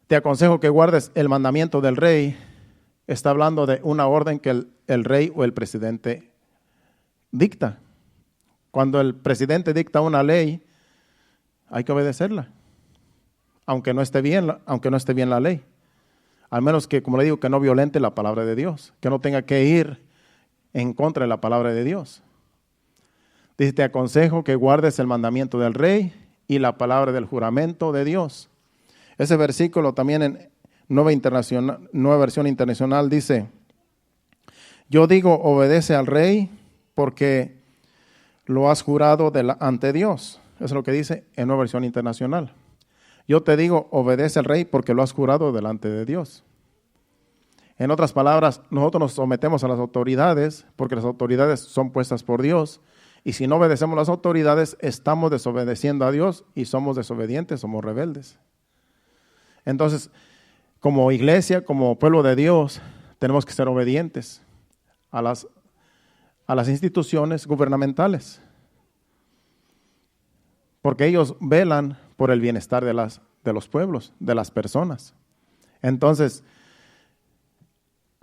te aconsejo que guardes el mandamiento del rey, está hablando de una orden que el rey o el presidente dicta. Cuando el presidente dicta una ley, hay que obedecerla, aunque no esté bien la ley. Al menos que, como le digo, que no violente la palabra de Dios, que no tenga que ir en contra de la palabra de Dios. Dice, te aconsejo que guardes el mandamiento del rey y la palabra del juramento de Dios. Ese versículo también en Nueva Versión Internacional dice, yo digo, obedece al rey porque lo has jurado ante Dios. Eso es lo que dice en Nueva Versión Internacional. Yo te digo, obedece al rey porque lo has jurado delante de Dios. En otras palabras, nosotros nos sometemos a las autoridades porque las autoridades son puestas por Dios. Y si no obedecemos a las autoridades, estamos desobedeciendo a Dios y somos desobedientes, somos rebeldes. Entonces, como iglesia, como pueblo de Dios, tenemos que ser obedientes a las instituciones gubernamentales, porque ellos velan por el bienestar de los pueblos, de las personas. Entonces,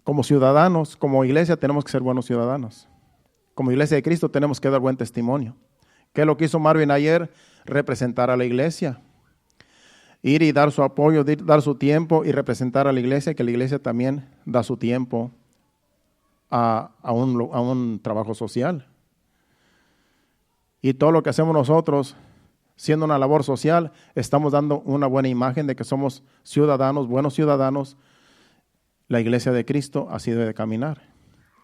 como ciudadanos, como iglesia, tenemos que ser buenos ciudadanos. Como iglesia de Cristo tenemos que dar buen testimonio. ¿Qué es lo que hizo Marvin ayer? Representar a la iglesia. Ir y dar su apoyo, dar su tiempo y representar a la iglesia, que la iglesia también da su tiempo a un trabajo social. Y todo lo que hacemos nosotros, siendo una labor social, estamos dando una buena imagen de que somos ciudadanos, buenos ciudadanos. La iglesia de Cristo así debe de caminar,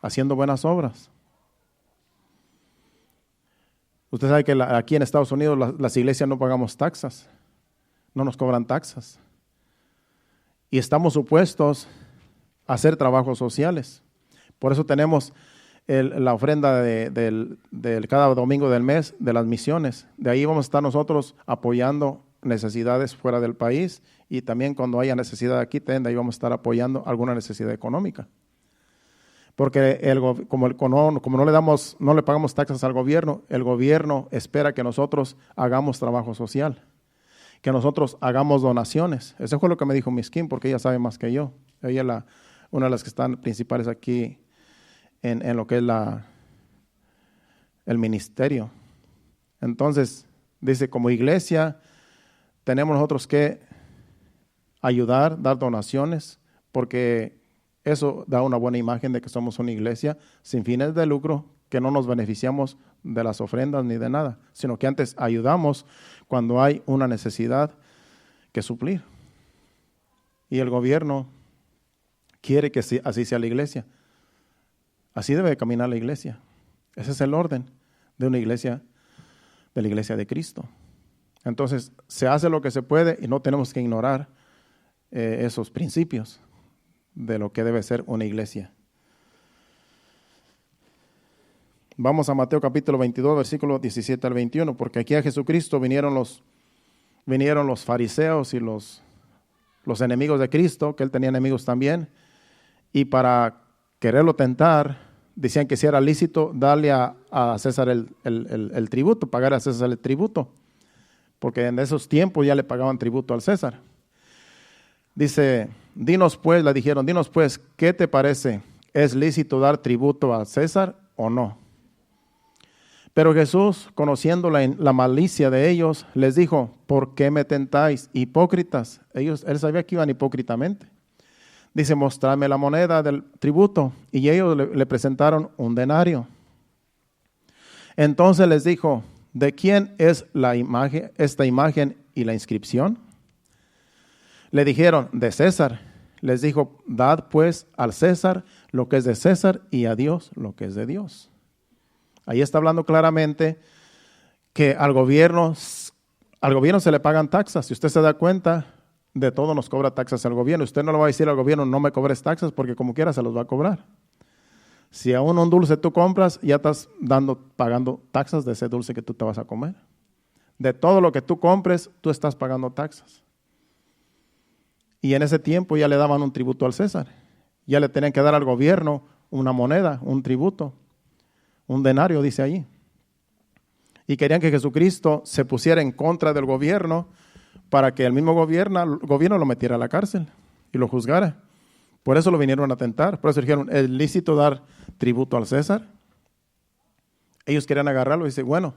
haciendo buenas obras. Usted sabe que aquí en Estados Unidos las iglesias no pagamos taxas, no nos cobran taxas. Y estamos supuestos a hacer trabajos sociales. Por eso tenemos la ofrenda del cada domingo del mes de las misiones. De ahí vamos a estar nosotros apoyando necesidades fuera del país y también cuando haya necesidad aquí, de ahí vamos a estar apoyando alguna necesidad económica. Porque como no le pagamos taxas al gobierno, el gobierno espera que nosotros hagamos trabajo social, que nosotros hagamos donaciones. Eso fue lo que me dijo Miss Kim, porque ella sabe más que yo. Ella es una de las que están principales aquí en lo que es el ministerio. Entonces, dice, como iglesia, tenemos nosotros que ayudar, dar donaciones, porque eso da una buena imagen de que somos una iglesia sin fines de lucro, que no nos beneficiamos de las ofrendas ni de nada, sino que antes ayudamos cuando hay una necesidad que suplir. Y el gobierno quiere que así sea la iglesia. Así debe caminar la iglesia. Ese es el orden de una iglesia, de la iglesia de Cristo. Entonces, se hace lo que se puede y no tenemos que ignorar esos principios de lo que debe ser una iglesia. Vamos a Mateo capítulo 22, versículos 17 al 21, porque aquí a Jesucristo vinieron los fariseos y los enemigos de Cristo, que él tenía enemigos también, y para quererlo tentar, decían que si era lícito darle a César el tributo, pagar a César el tributo, porque en esos tiempos ya le pagaban tributo al César. Dice, le dijeron, dinos pues, ¿qué te parece? ¿Es lícito dar tributo a César o no? Pero Jesús, conociendo la malicia de ellos, les dijo, ¿por qué me tentáis, hipócritas? Él sabía que iban hipócritamente. Dice, mostradme la moneda del tributo. Y ellos le presentaron un denario. Entonces les dijo, ¿de quién es esta imagen y la inscripción? Le dijeron, de César. Les dijo, dad pues al César lo que es de César y a Dios lo que es de Dios. Ahí está hablando claramente que al gobierno se le pagan taxas. Si usted se da cuenta, de todo nos cobra taxas al gobierno. Usted no le va a decir al gobierno, no me cobres taxas, porque como quiera se los va a cobrar. Si aún un dulce tú compras, ya estás pagando taxas de ese dulce que tú te vas a comer. De todo lo que tú compres, tú estás pagando taxas. Y en ese tiempo ya le daban un tributo al César. Ya le tenían que dar al gobierno una moneda, un tributo. Un denario, dice allí. Y querían que Jesucristo se pusiera en contra del gobierno para que el mismo gobierno lo metiera a la cárcel y lo juzgara. Por eso lo vinieron a tentar. Por eso dijeron, ¿es lícito dar tributo al César? Ellos querían agarrarlo y dice, bueno,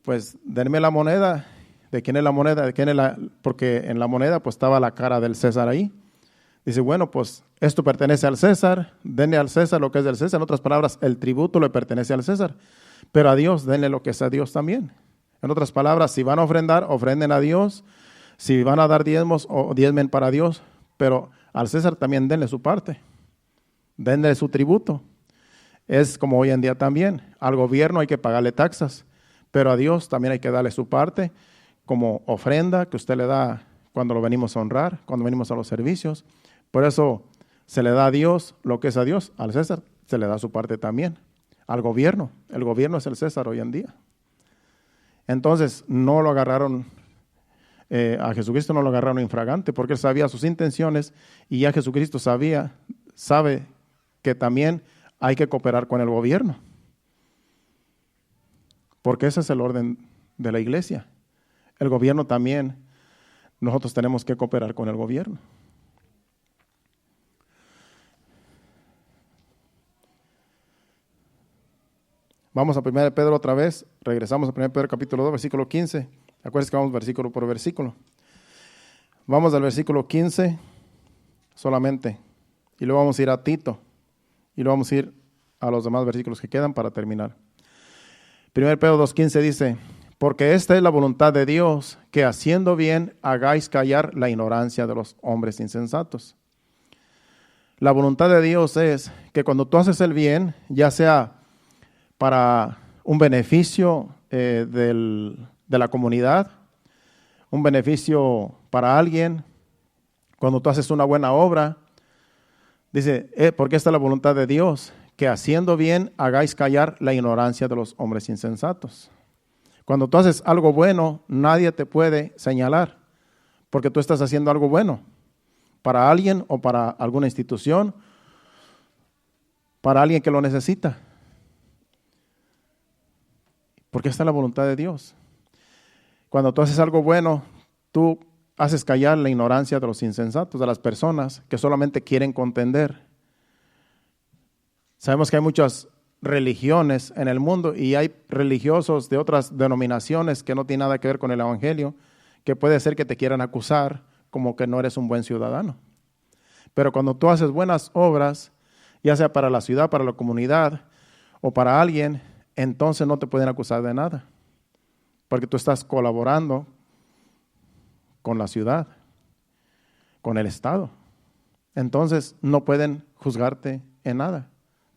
pues denme la moneda. ¿De quién es la moneda? Porque en la moneda pues estaba la cara del César ahí. Dice, bueno, pues esto pertenece al César, denle al César lo que es del César. En otras palabras, el tributo le pertenece al César, pero a Dios denle lo que es a Dios también. En otras palabras, si van a ofrendar, ofrenden a Dios. Si van a dar diezmos, o diezmen para Dios, pero al César también denle su parte, denle su tributo. Es como hoy en día también, al gobierno hay que pagarle taxas, pero a Dios también hay que darle su parte como ofrenda que usted le da cuando lo venimos a honrar, cuando venimos a los servicios. Por eso se le da a Dios lo que es a Dios, al César se le da su parte también. Al gobierno, el gobierno es el César hoy en día. Entonces no lo agarraron, a Jesucristo no lo agarraron infragante porque él sabía sus intenciones y ya Jesucristo sabe que también hay que cooperar con el gobierno. Porque ese es el orden de la iglesia. El gobierno también, nosotros tenemos que cooperar con el gobierno. Vamos a 1 Pedro otra vez, regresamos a 1 Pedro capítulo 2, versículo 15. Acuérdense que vamos versículo por versículo. Vamos al versículo 15 solamente, y luego vamos a ir a Tito, y luego vamos a ir a los demás versículos que quedan para terminar. 1 Pedro 2:15 dice, porque esta es la voluntad de Dios, que haciendo bien hagáis callar la ignorancia de los hombres insensatos. La voluntad de Dios es que cuando tú haces el bien, ya sea para un beneficio de la comunidad, un beneficio para alguien, cuando tú haces una buena obra, dice, porque esta es la voluntad de Dios, que haciendo bien hagáis callar la ignorancia de los hombres insensatos. Cuando tú haces algo bueno, nadie te puede señalar, porque tú estás haciendo algo bueno para alguien o para alguna institución, para alguien que lo necesita. Porque esta es la voluntad de Dios. Cuando tú haces algo bueno, tú haces callar la ignorancia de los insensatos, de las personas que solamente quieren contender. Sabemos que hay muchas religiones en el mundo y hay religiosos de otras denominaciones que no tienen nada que ver con el evangelio, que puede ser que te quieran acusar como que no eres un buen ciudadano. Pero cuando tú haces buenas obras, ya sea para la ciudad, para la comunidad, o para alguien, entonces no te pueden acusar de nada, porque tú estás colaborando con la ciudad, con el Estado. Entonces no pueden juzgarte en nada,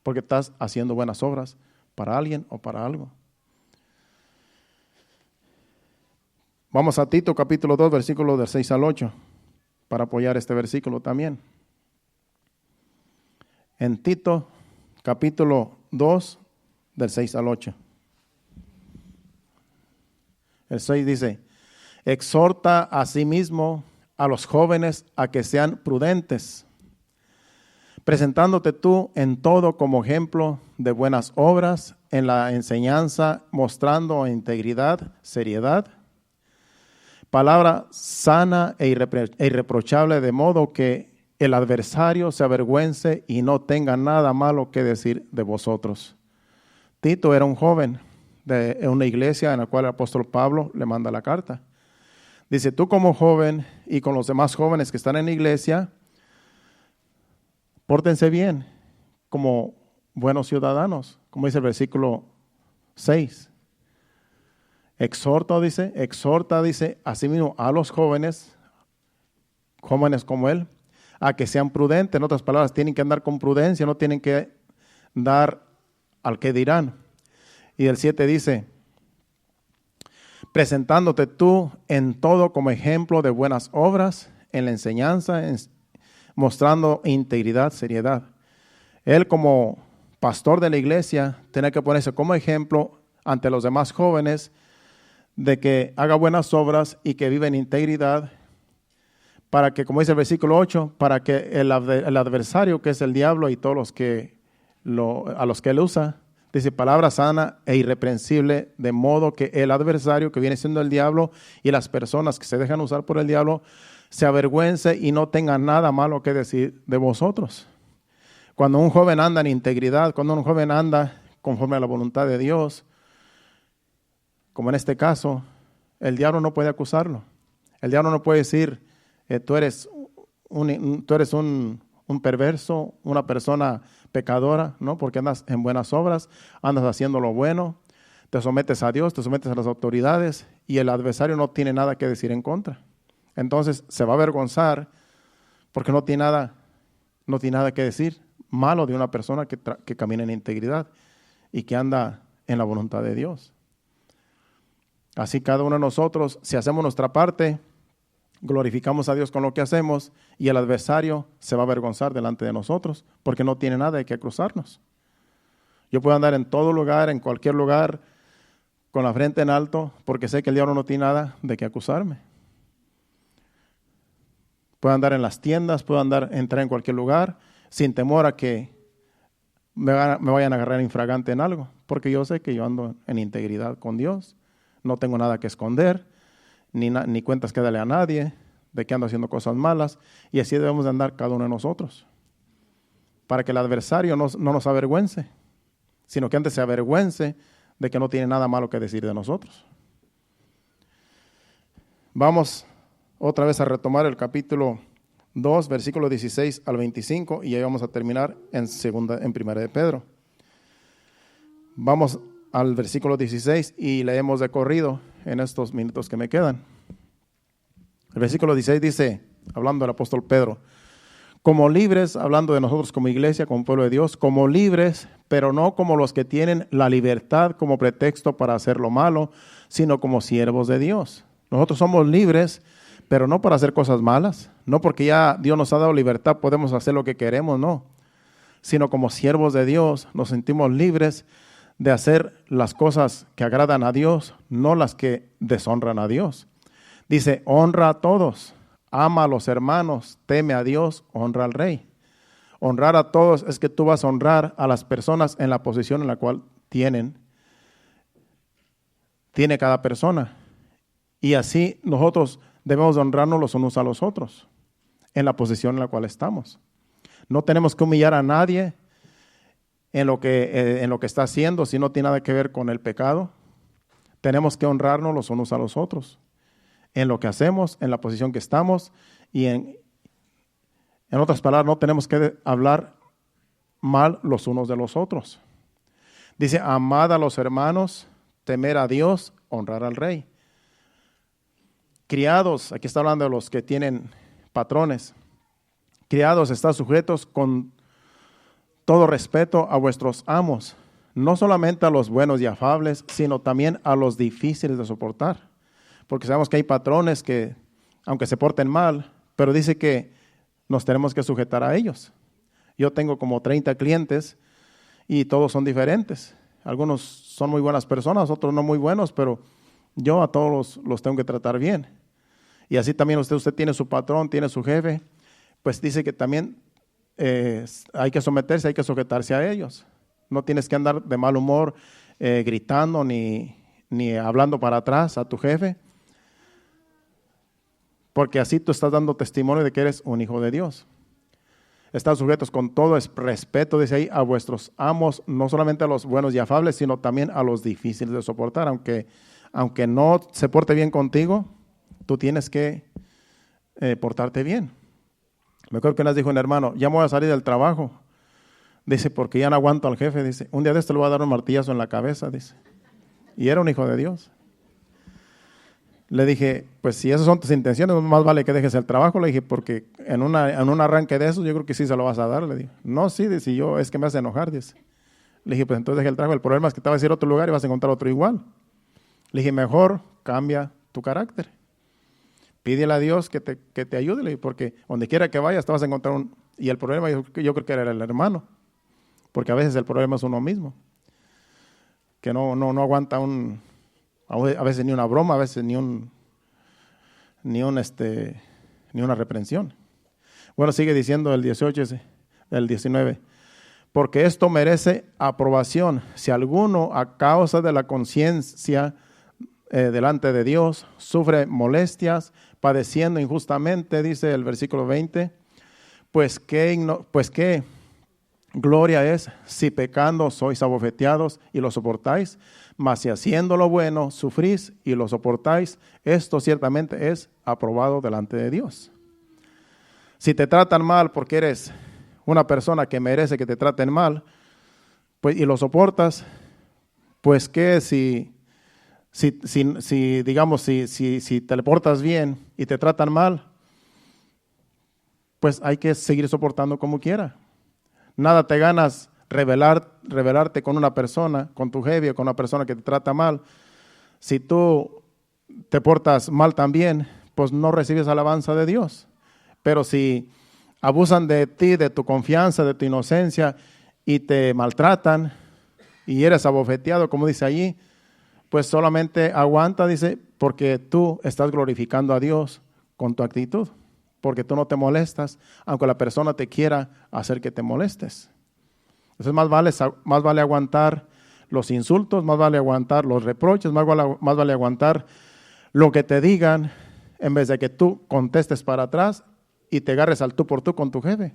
porque estás haciendo buenas obras para alguien o para algo. Vamos a Tito capítulo 2, versículos del 6 al 8, para apoyar este versículo también. En Tito capítulo 2, del 6 al 8. El 6 dice: exhorta asimismo a los jóvenes a que sean prudentes, presentándote tú en todo como ejemplo de buenas obras, en la enseñanza, mostrando integridad, seriedad, palabra sana e irreprochable, de modo que el adversario se avergüence y no tenga nada malo que decir de vosotros. Tito era un joven de una iglesia en la cual el apóstol Pablo le manda la carta. Dice: tú como joven y con los demás jóvenes que están en la iglesia, pórtense bien como buenos ciudadanos, como dice el versículo 6. Exhorta, dice, asimismo a los jóvenes como él, a que sean prudentes. En otras palabras, tienen que andar con prudencia, no tienen que dar al que dirán. Y el 7 dice: presentándote tú en todo como ejemplo de buenas obras, en la enseñanza, mostrando integridad, seriedad. Él como pastor de la iglesia tiene que ponerse como ejemplo ante los demás jóvenes de que haga buenas obras y que vive en integridad, para que, como dice el versículo 8, para que el adversario, que es el diablo y todos los que a los que él usa, dice palabra sana e irreprensible, de modo que el adversario, que viene siendo el diablo, y las personas que se dejan usar por el diablo, se avergüence y no tenga nada malo que decir de vosotros. Cuando un joven anda en integridad, cuando un joven anda conforme a la voluntad de Dios, como en este caso, el diablo no puede acusarlo. El diablo no puede decir: tú eres un perverso, una persona pecadora, ¿no? Porque andas en buenas obras, andas haciendo lo bueno, te sometes a Dios, te sometes a las autoridades, y el adversario no tiene nada que decir en contra. Entonces se va a avergonzar porque no tiene nada que decir malo de una persona que camina en integridad y que anda en la voluntad de Dios. Así cada uno de nosotros, si hacemos nuestra parte, glorificamos a Dios con lo que hacemos, y el adversario se va a avergonzar delante de nosotros porque no tiene nada de qué acusarnos. Yo puedo andar en todo lugar, en cualquier lugar, con la frente en alto, porque sé que el diablo no tiene nada de qué acusarme. Puedo andar en las tiendas, puedo entrar en cualquier lugar sin temor a que me vayan a agarrar infragante en algo, porque yo sé que yo ando en integridad con Dios, no tengo nada que esconder, ni cuentas que darle a nadie de que ando haciendo cosas malas, y así debemos de andar cada uno de nosotros, para que el adversario no nos avergüence, sino que antes se avergüence de que no tiene nada malo que decir de nosotros. Vamos otra vez a retomar el capítulo 2, versículos 16 al 25, y ahí vamos a terminar en Primera de Pedro. Vamos al versículo 16 y leemos de corrido en estos minutos que me quedan. El versículo 16 dice, hablando del apóstol Pedro: como libres, hablando de nosotros como iglesia, como pueblo de Dios, como libres, pero no como los que tienen la libertad como pretexto para hacer lo malo, sino como siervos de Dios. Nosotros somos libres, pero no para hacer cosas malas, no porque ya Dios nos ha dado libertad, podemos hacer lo que queremos, no, sino como siervos de Dios nos sentimos libres de hacer las cosas que agradan a Dios, no las que deshonran a Dios. Dice: honra a todos, ama a los hermanos, teme a Dios, honra al rey. Honrar a todos es que tú vas a honrar a las personas en la posición en la cual tiene cada persona. Y así nosotros debemos de honrarnos los unos a los otros en la posición en la cual estamos. No tenemos que humillar a nadie en lo que está haciendo, si no tiene nada que ver con el pecado. Tenemos que honrarnos los unos a los otros en lo que hacemos, en la posición que estamos, y en otras palabras, no tenemos que hablar mal los unos de los otros. Dice, amad a los hermanos, temer a Dios, honrar al rey. Criados, aquí está hablando de los que tienen patrones. Criados, estad sujetos con todo respeto a vuestros amos, no solamente a los buenos y afables, sino también a los difíciles de soportar. Porque sabemos que hay patrones que, aunque se porten mal, pero dice que nos tenemos que sujetar a ellos. Yo tengo como 30 clientes y todos son diferentes. Algunos son muy buenas personas, otros no muy buenos, pero yo a todos los tengo que tratar bien. Y así también usted tiene su patrón, tiene su jefe, pues dice que también hay que someterse, hay que sujetarse a ellos. No tienes que andar de mal humor gritando ni hablando para atrás a tu jefe, porque así tú estás dando testimonio de que eres un hijo de Dios. Están sujetos con todo respeto, dice ahí, a vuestros amos, no solamente a los buenos y afables, sino también a los difíciles de soportar. Aunque no se porte bien contigo, tú tienes que portarte bien. Me acuerdo que nos dijo un hermano, ya me voy a salir del trabajo. Dice, porque ya no aguanto al jefe. Dice, un día de esto le voy a dar un martillazo en la cabeza. Dice, y era un hijo de Dios. Le dije, pues si esas son tus intenciones, más vale que dejes el trabajo. Le dije, porque en un arranque de eso, yo creo que sí se lo vas a dar. Le dije, no, sí, dice, yo es que me hace enojar. Dice. Le dije, pues entonces deja el trabajo. El problema es que te vas a ir a otro lugar y vas a encontrar otro igual. Le dije, mejor cambia tu carácter. Pídele a Dios que te ayude, le dije, porque donde quiera que vayas te vas a encontrar un... Y el problema yo creo que era el hermano, porque a veces el problema es uno mismo, que no aguanta a veces ni una broma, a veces ni una reprensión. Bueno, sigue diciendo el 18, el 19. Porque esto merece aprobación si alguno a causa de la conciencia delante de Dios sufre molestias, padeciendo injustamente, dice el versículo 20, pues qué gloria es si pecando sois abofeteados y lo soportáis, mas si haciendo lo bueno sufrís y lo soportáis, esto ciertamente es aprobado delante de Dios. Si te tratan mal porque eres una persona que merece que te traten mal, pues y lo soportas, pues que si te le portas bien y te tratan mal, pues hay que seguir soportando como quiera. Nada te ganas rebelarte con una persona, con tu jefe o con una persona que te trata mal. Si tú te portas mal también, pues no recibes alabanza de Dios. Pero si abusan de ti, de tu confianza, de tu inocencia y te maltratan y eres abofeteado, como dice allí, pues solamente aguanta, dice, porque tú estás glorificando a Dios con tu actitud, porque tú no te molestas, aunque la persona te quiera hacer que te molestes. Entonces más vale aguantar los insultos, más vale aguantar los reproches, más vale aguantar lo que te digan, en vez de que tú contestes para atrás y te agarres al tú por tú con tu jefe.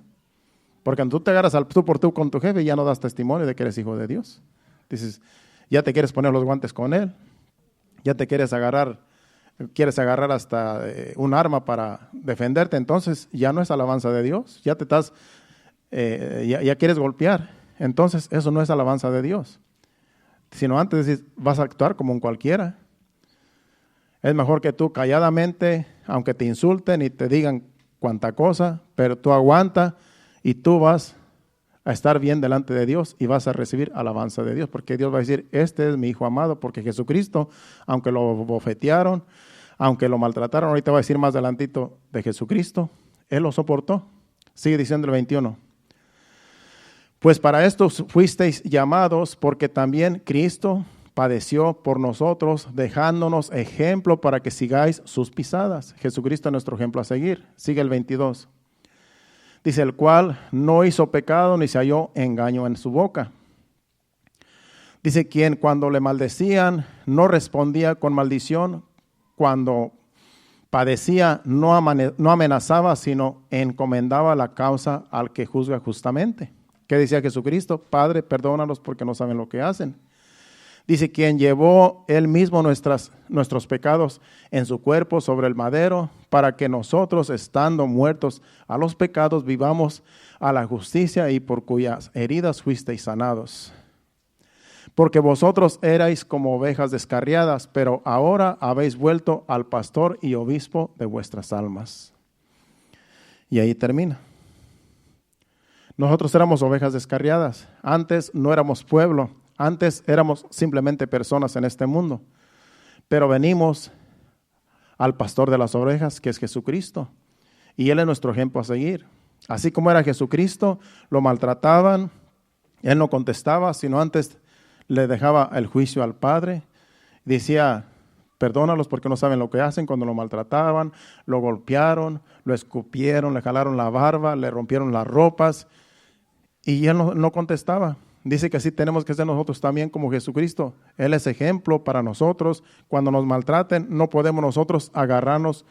Porque cuando tú te agarras al tú por tú con tu jefe, ya no das testimonio de que eres hijo de Dios. Dices, ya te quieres poner los guantes con él, ya te quieres agarrar hasta un arma para defenderte, entonces ya no es alabanza de Dios, ya te estás, ya quieres golpear, entonces eso no es alabanza de Dios, sino antes decís, vas a actuar como un cualquiera. Es mejor que tú calladamente, aunque te insulten y te digan cuanta cosa, pero tú aguanta y tú vas a estar bien delante de Dios y vas a recibir alabanza de Dios, porque Dios va a decir, este es mi hijo amado, porque Jesucristo, aunque lo bofetearon, aunque lo maltrataron, ahorita va a decir más adelantito de Jesucristo, Él lo soportó. Sigue diciendo el 21. Pues para esto fuisteis llamados, porque también Cristo padeció por nosotros, dejándonos ejemplo para que sigáis sus pisadas. Jesucristo es nuestro ejemplo a seguir. Sigue el 22. Dice, el cual no hizo pecado ni se halló engaño en su boca. Dice, quien cuando le maldecían no respondía con maldición, cuando padecía no amenazaba, sino encomendaba la causa al que juzga justamente. ¿Qué decía Jesucristo? Padre, perdónalos porque no saben lo que hacen. Dice, quien llevó él mismo nuestros pecados en su cuerpo sobre el madero, para que nosotros, estando muertos a los pecados, vivamos a la justicia, y por cuyas heridas fuisteis sanados. Porque vosotros erais como ovejas descarriadas, pero ahora habéis vuelto al pastor y obispo de vuestras almas. Y ahí termina. Nosotros éramos ovejas descarriadas. Antes no éramos pueblo. Antes éramos simplemente personas en este mundo. Pero venimos al pastor de las ovejas, que es Jesucristo. Y Él es nuestro ejemplo a seguir. Así como era Jesucristo, lo maltrataban. Él no contestaba, sino antes le dejaba el juicio al Padre. Decía, perdónalos porque no saben lo que hacen. Cuando lo maltrataban, lo golpearon, lo escupieron, le jalaron la barba, le rompieron las ropas. Y Él no contestaba. Dice que así tenemos que ser nosotros también como Jesucristo. Él es ejemplo para nosotros. Cuando nos maltraten, no podemos nosotros agarrarnos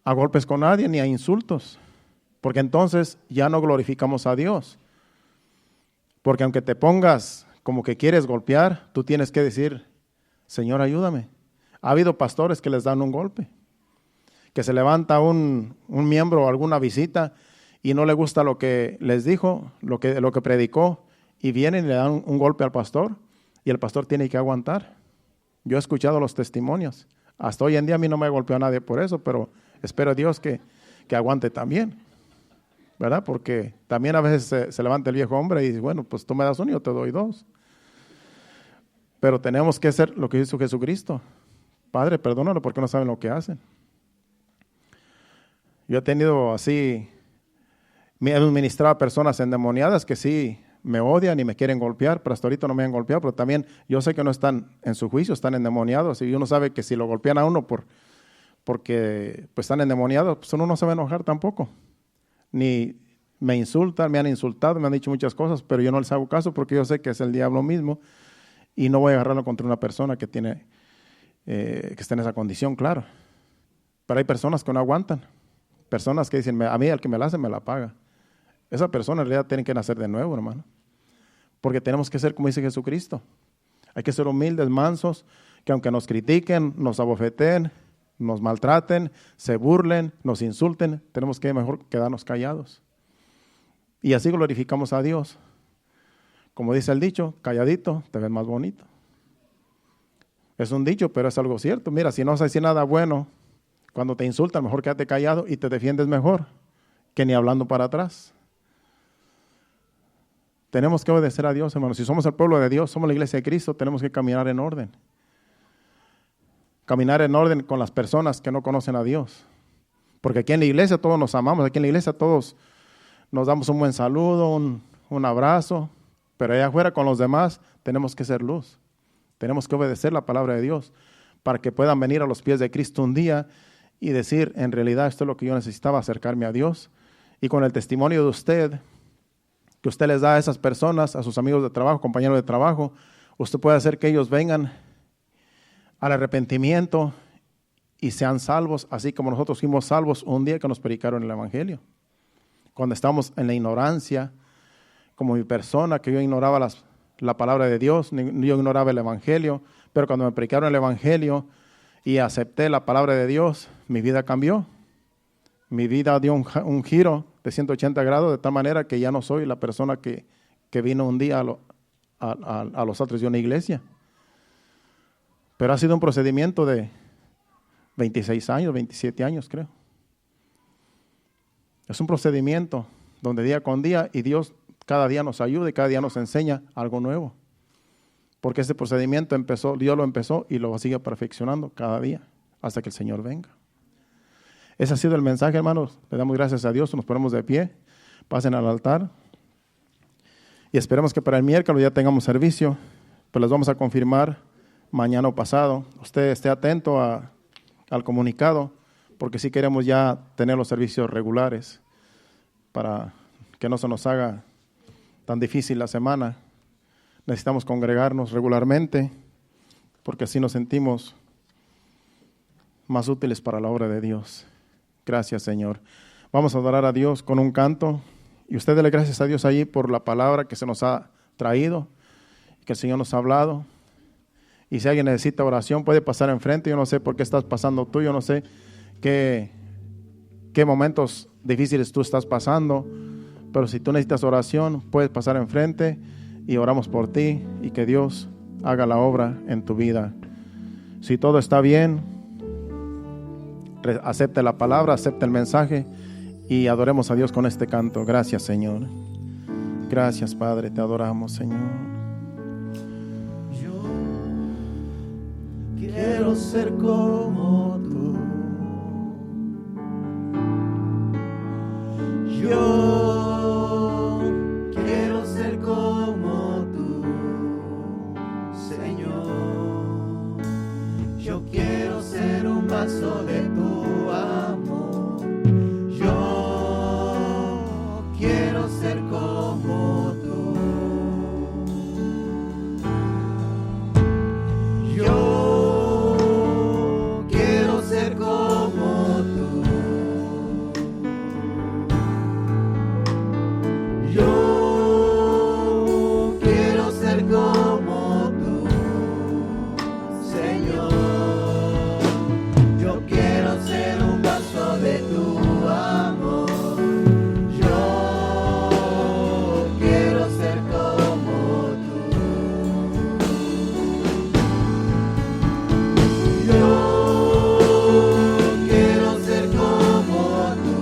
a golpes con nadie ni a insultos. Porque entonces ya no glorificamos a Dios. Porque aunque te pongas como que quieres golpear, tú tienes que decir, Señor, ayúdame. Ha habido pastores que les dan un golpe. Que se levanta un miembro o alguna visita y no le gusta lo que les dijo, lo que predicó, y vienen y le dan un golpe al pastor, y el pastor tiene que aguantar. Yo he escuchado los testimonios. Hasta hoy en día a mí no me ha golpeado nadie por eso, pero espero a Dios que aguante también, ¿verdad? Porque también a veces se levanta el viejo hombre y dice, bueno, pues tú me das uno y yo te doy dos. Pero tenemos que hacer lo que hizo Jesucristo. Padre, perdónalo porque no saben lo que hacen. Yo he tenido así... Me he ministrado a personas endemoniadas que sí me odian y me quieren golpear, pero hasta ahorita no me han golpeado, pero también yo sé que no están en su juicio, están endemoniados, y uno sabe que si lo golpean a uno porque pues están endemoniados, pues uno no se va a enojar tampoco. Ni me insultan, me han insultado, me han dicho muchas cosas, pero yo no les hago caso porque yo sé que es el diablo mismo y no voy a agarrarlo contra una persona que tiene que está en esa condición, claro. Pero hay personas que no aguantan, personas que dicen, a mí el que me la hace me la paga. Esa persona en realidad tiene que nacer de nuevo, hermano. Porque tenemos que ser como dice Jesucristo. Hay que ser humildes, mansos, que aunque nos critiquen, nos abofeten, nos maltraten, se burlen, nos insulten, tenemos que mejor quedarnos callados. Y así glorificamos a Dios. Como dice el dicho, calladito te ves más bonito. Es un dicho, pero es algo cierto. Mira, si no se dice nada bueno, cuando te insultan, mejor quédate callado y te defiendes mejor que ni hablando para atrás. Tenemos que obedecer a Dios, hermanos. Si somos el pueblo de Dios, somos la iglesia de Cristo, tenemos que caminar en orden. Caminar en orden con las personas que no conocen a Dios. Porque aquí en la iglesia todos nos amamos, aquí en la iglesia todos nos damos un buen saludo, un abrazo, pero allá afuera con los demás tenemos que ser luz. Tenemos que obedecer la palabra de Dios para que puedan venir a los pies de Cristo un día y decir, en realidad esto es lo que yo necesitaba, acercarme a Dios. Y con el testimonio de usted, que usted les da a esas personas, a sus amigos de trabajo, compañeros de trabajo, usted puede hacer que ellos vengan al arrepentimiento y sean salvos, así como nosotros fuimos salvos un día que nos predicaron el Evangelio. Cuando estamos en la ignorancia, como mi persona, que yo ignoraba la palabra de Dios, yo ignoraba el Evangelio, pero cuando me predicaron el Evangelio y acepté la palabra de Dios, mi vida cambió. Mi vida dio un giro de 180 grados, de tal manera que ya no soy la persona que vino un día a los atrios de una iglesia. Pero ha sido un procedimiento de 26 años, 27 años creo. Es un procedimiento donde día con día, y Dios cada día nos ayuda y cada día nos enseña algo nuevo. Porque este procedimiento Dios lo empezó y lo sigue perfeccionando cada día hasta que el Señor venga. Ese ha sido el mensaje, hermanos. Le damos gracias a Dios, nos ponemos de pie, pasen al altar y esperemos que para el miércoles ya tengamos servicio, pues les vamos a confirmar mañana o pasado. Usted esté atento al comunicado, porque sí queremos ya tener los servicios regulares para que no se nos haga tan difícil la semana. Necesitamos congregarnos regularmente, porque así nos sentimos más útiles para la obra de Dios. Gracias, Señor. Vamos a adorar a Dios con un canto. Y usted dele gracias a Dios allí por la palabra que se nos ha traído, que el Señor nos ha hablado. Y si alguien necesita oración, puede pasar enfrente. Yo no sé por qué estás pasando tú, yo no sé qué momentos difíciles tú estás pasando, pero si tú necesitas oración, puedes pasar enfrente y oramos por ti y que Dios haga la obra en tu vida. Si todo está bien, acepte la palabra, acepte el mensaje y adoremos a Dios con este canto. Gracias, Señor. Gracias, Padre, te adoramos, Señor. Yo quiero ser como tú. Yo quiero ser como tú, Señor. Yo quiero ser un vaso de tu amor. Yo quiero ser como tú. Yo quiero ser como tú. Yo quiero ser como tú, Señor. Yo quiero ser un vaso de tu amor. Yo quiero ser como tú. Yo quiero ser como tú.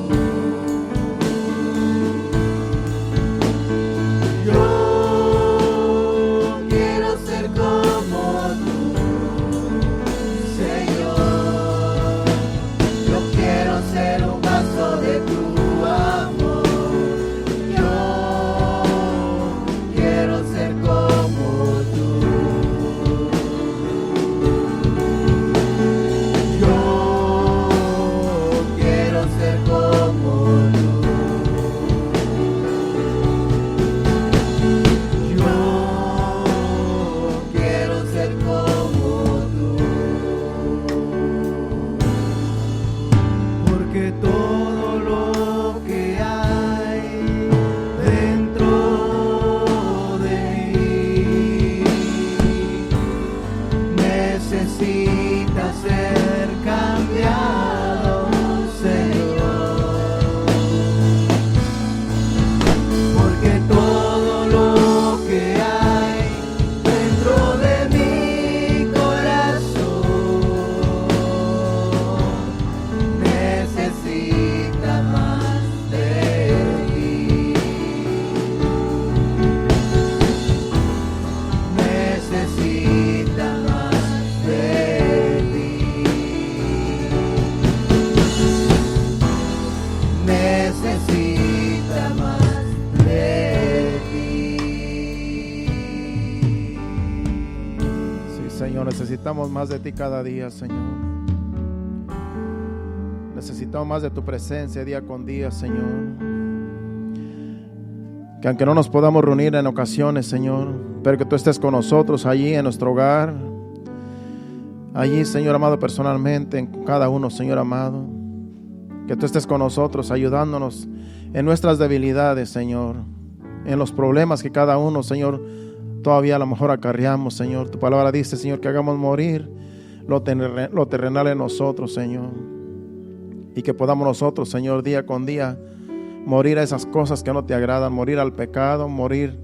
Yo quiero ser como tú, Señor. Yo quiero ser un vaso de tu amor. Yo quiero ser como tú. Yo quiero ser como tú. Yo quiero ser como tú, porque todo lo que hay dentro de mí necesita ser cambiado, Señor. Porque todo lo que hay dentro de mi corazón necesita más de ti. Necesita más de ti. Necesita más de ti. Sí, Señor, necesitamos más de ti cada día, Señor. Necesitamos más de tu presencia día con día, Señor. Que aunque no nos podamos reunir en ocasiones, Señor, pero que tú estés con nosotros allí en nuestro hogar, allí, Señor amado, personalmente, en cada uno, Señor amado. Que tú estés con nosotros, ayudándonos en nuestras debilidades, Señor, en los problemas que cada uno, Señor, todavía a lo mejor acarreamos, Señor. Tu palabra dice, Señor, que hagamos morir lo terrenal en nosotros, Señor. Y que podamos nosotros, Señor, día con día, morir a esas cosas que no te agradan, morir al pecado, morir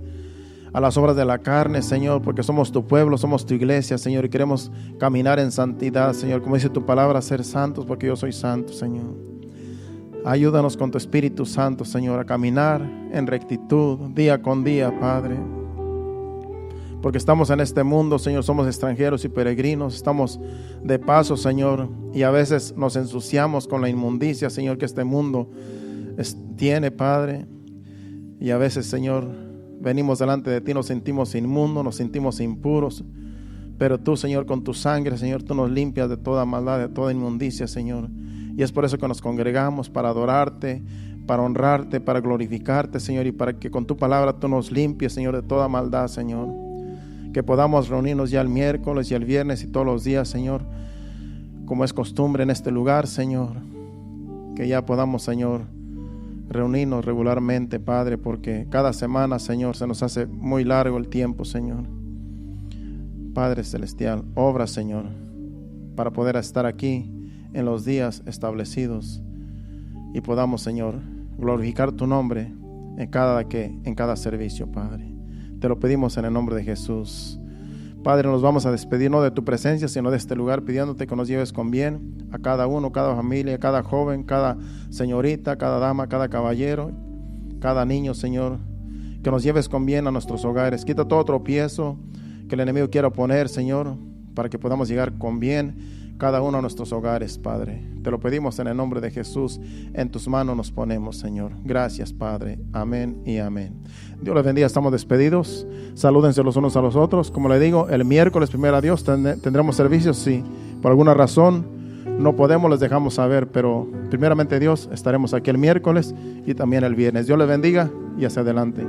a las obras de la carne, Señor, porque somos tu pueblo, somos tu iglesia, Señor, y queremos caminar en santidad, Señor, como dice tu palabra, ser santos, porque yo soy santo, Señor. Ayúdanos con tu Espíritu Santo, Señor, a caminar en rectitud día con día, Padre. Porque estamos en este mundo, Señor, somos extranjeros y peregrinos, estamos de paso, Señor, y a veces nos ensuciamos con la inmundicia, Señor, que este mundo tiene, Padre. Y a veces, Señor, venimos delante de ti, nos sentimos inmundos, nos sentimos impuros. Pero tú, Señor, con tu sangre, Señor, tú nos limpias de toda maldad, de toda inmundicia, Señor. Y es por eso que nos congregamos, para adorarte, para honrarte, para glorificarte, Señor, y para que con tu palabra tú nos limpies, Señor, de toda maldad, Señor. Que podamos reunirnos ya el miércoles y el viernes y todos los días, Señor, como es costumbre en este lugar, Señor. Que ya podamos, Señor, reunirnos regularmente, Padre, porque cada semana, Señor, se nos hace muy largo el tiempo, Señor. Padre Celestial, obra, Señor, para poder estar aquí en los días establecidos y podamos, Señor, glorificar tu nombre en cada servicio, Padre. Te lo pedimos en el nombre de Jesús. Padre, nos vamos a despedir no de tu presencia, sino de este lugar, pidiéndote que nos lleves con bien a cada uno, cada familia, cada joven, cada señorita, cada dama, cada caballero, cada niño, Señor. Que nos lleves con bien a nuestros hogares. Quita todo tropiezo que el enemigo quiera poner, Señor, para que podamos llegar con bien cada uno a nuestros hogares, Padre. Te lo pedimos en el nombre de Jesús. En tus manos nos ponemos, Señor. Gracias, Padre. Amén y amén. Dios les bendiga. Estamos despedidos. Salúdense los unos a los otros. Como le digo, el miércoles, primero a Dios, tendremos servicios. Si por alguna razón no podemos, les dejamos saber. Pero primeramente Dios, estaremos aquí el miércoles y también el viernes. Dios les bendiga y hacia adelante.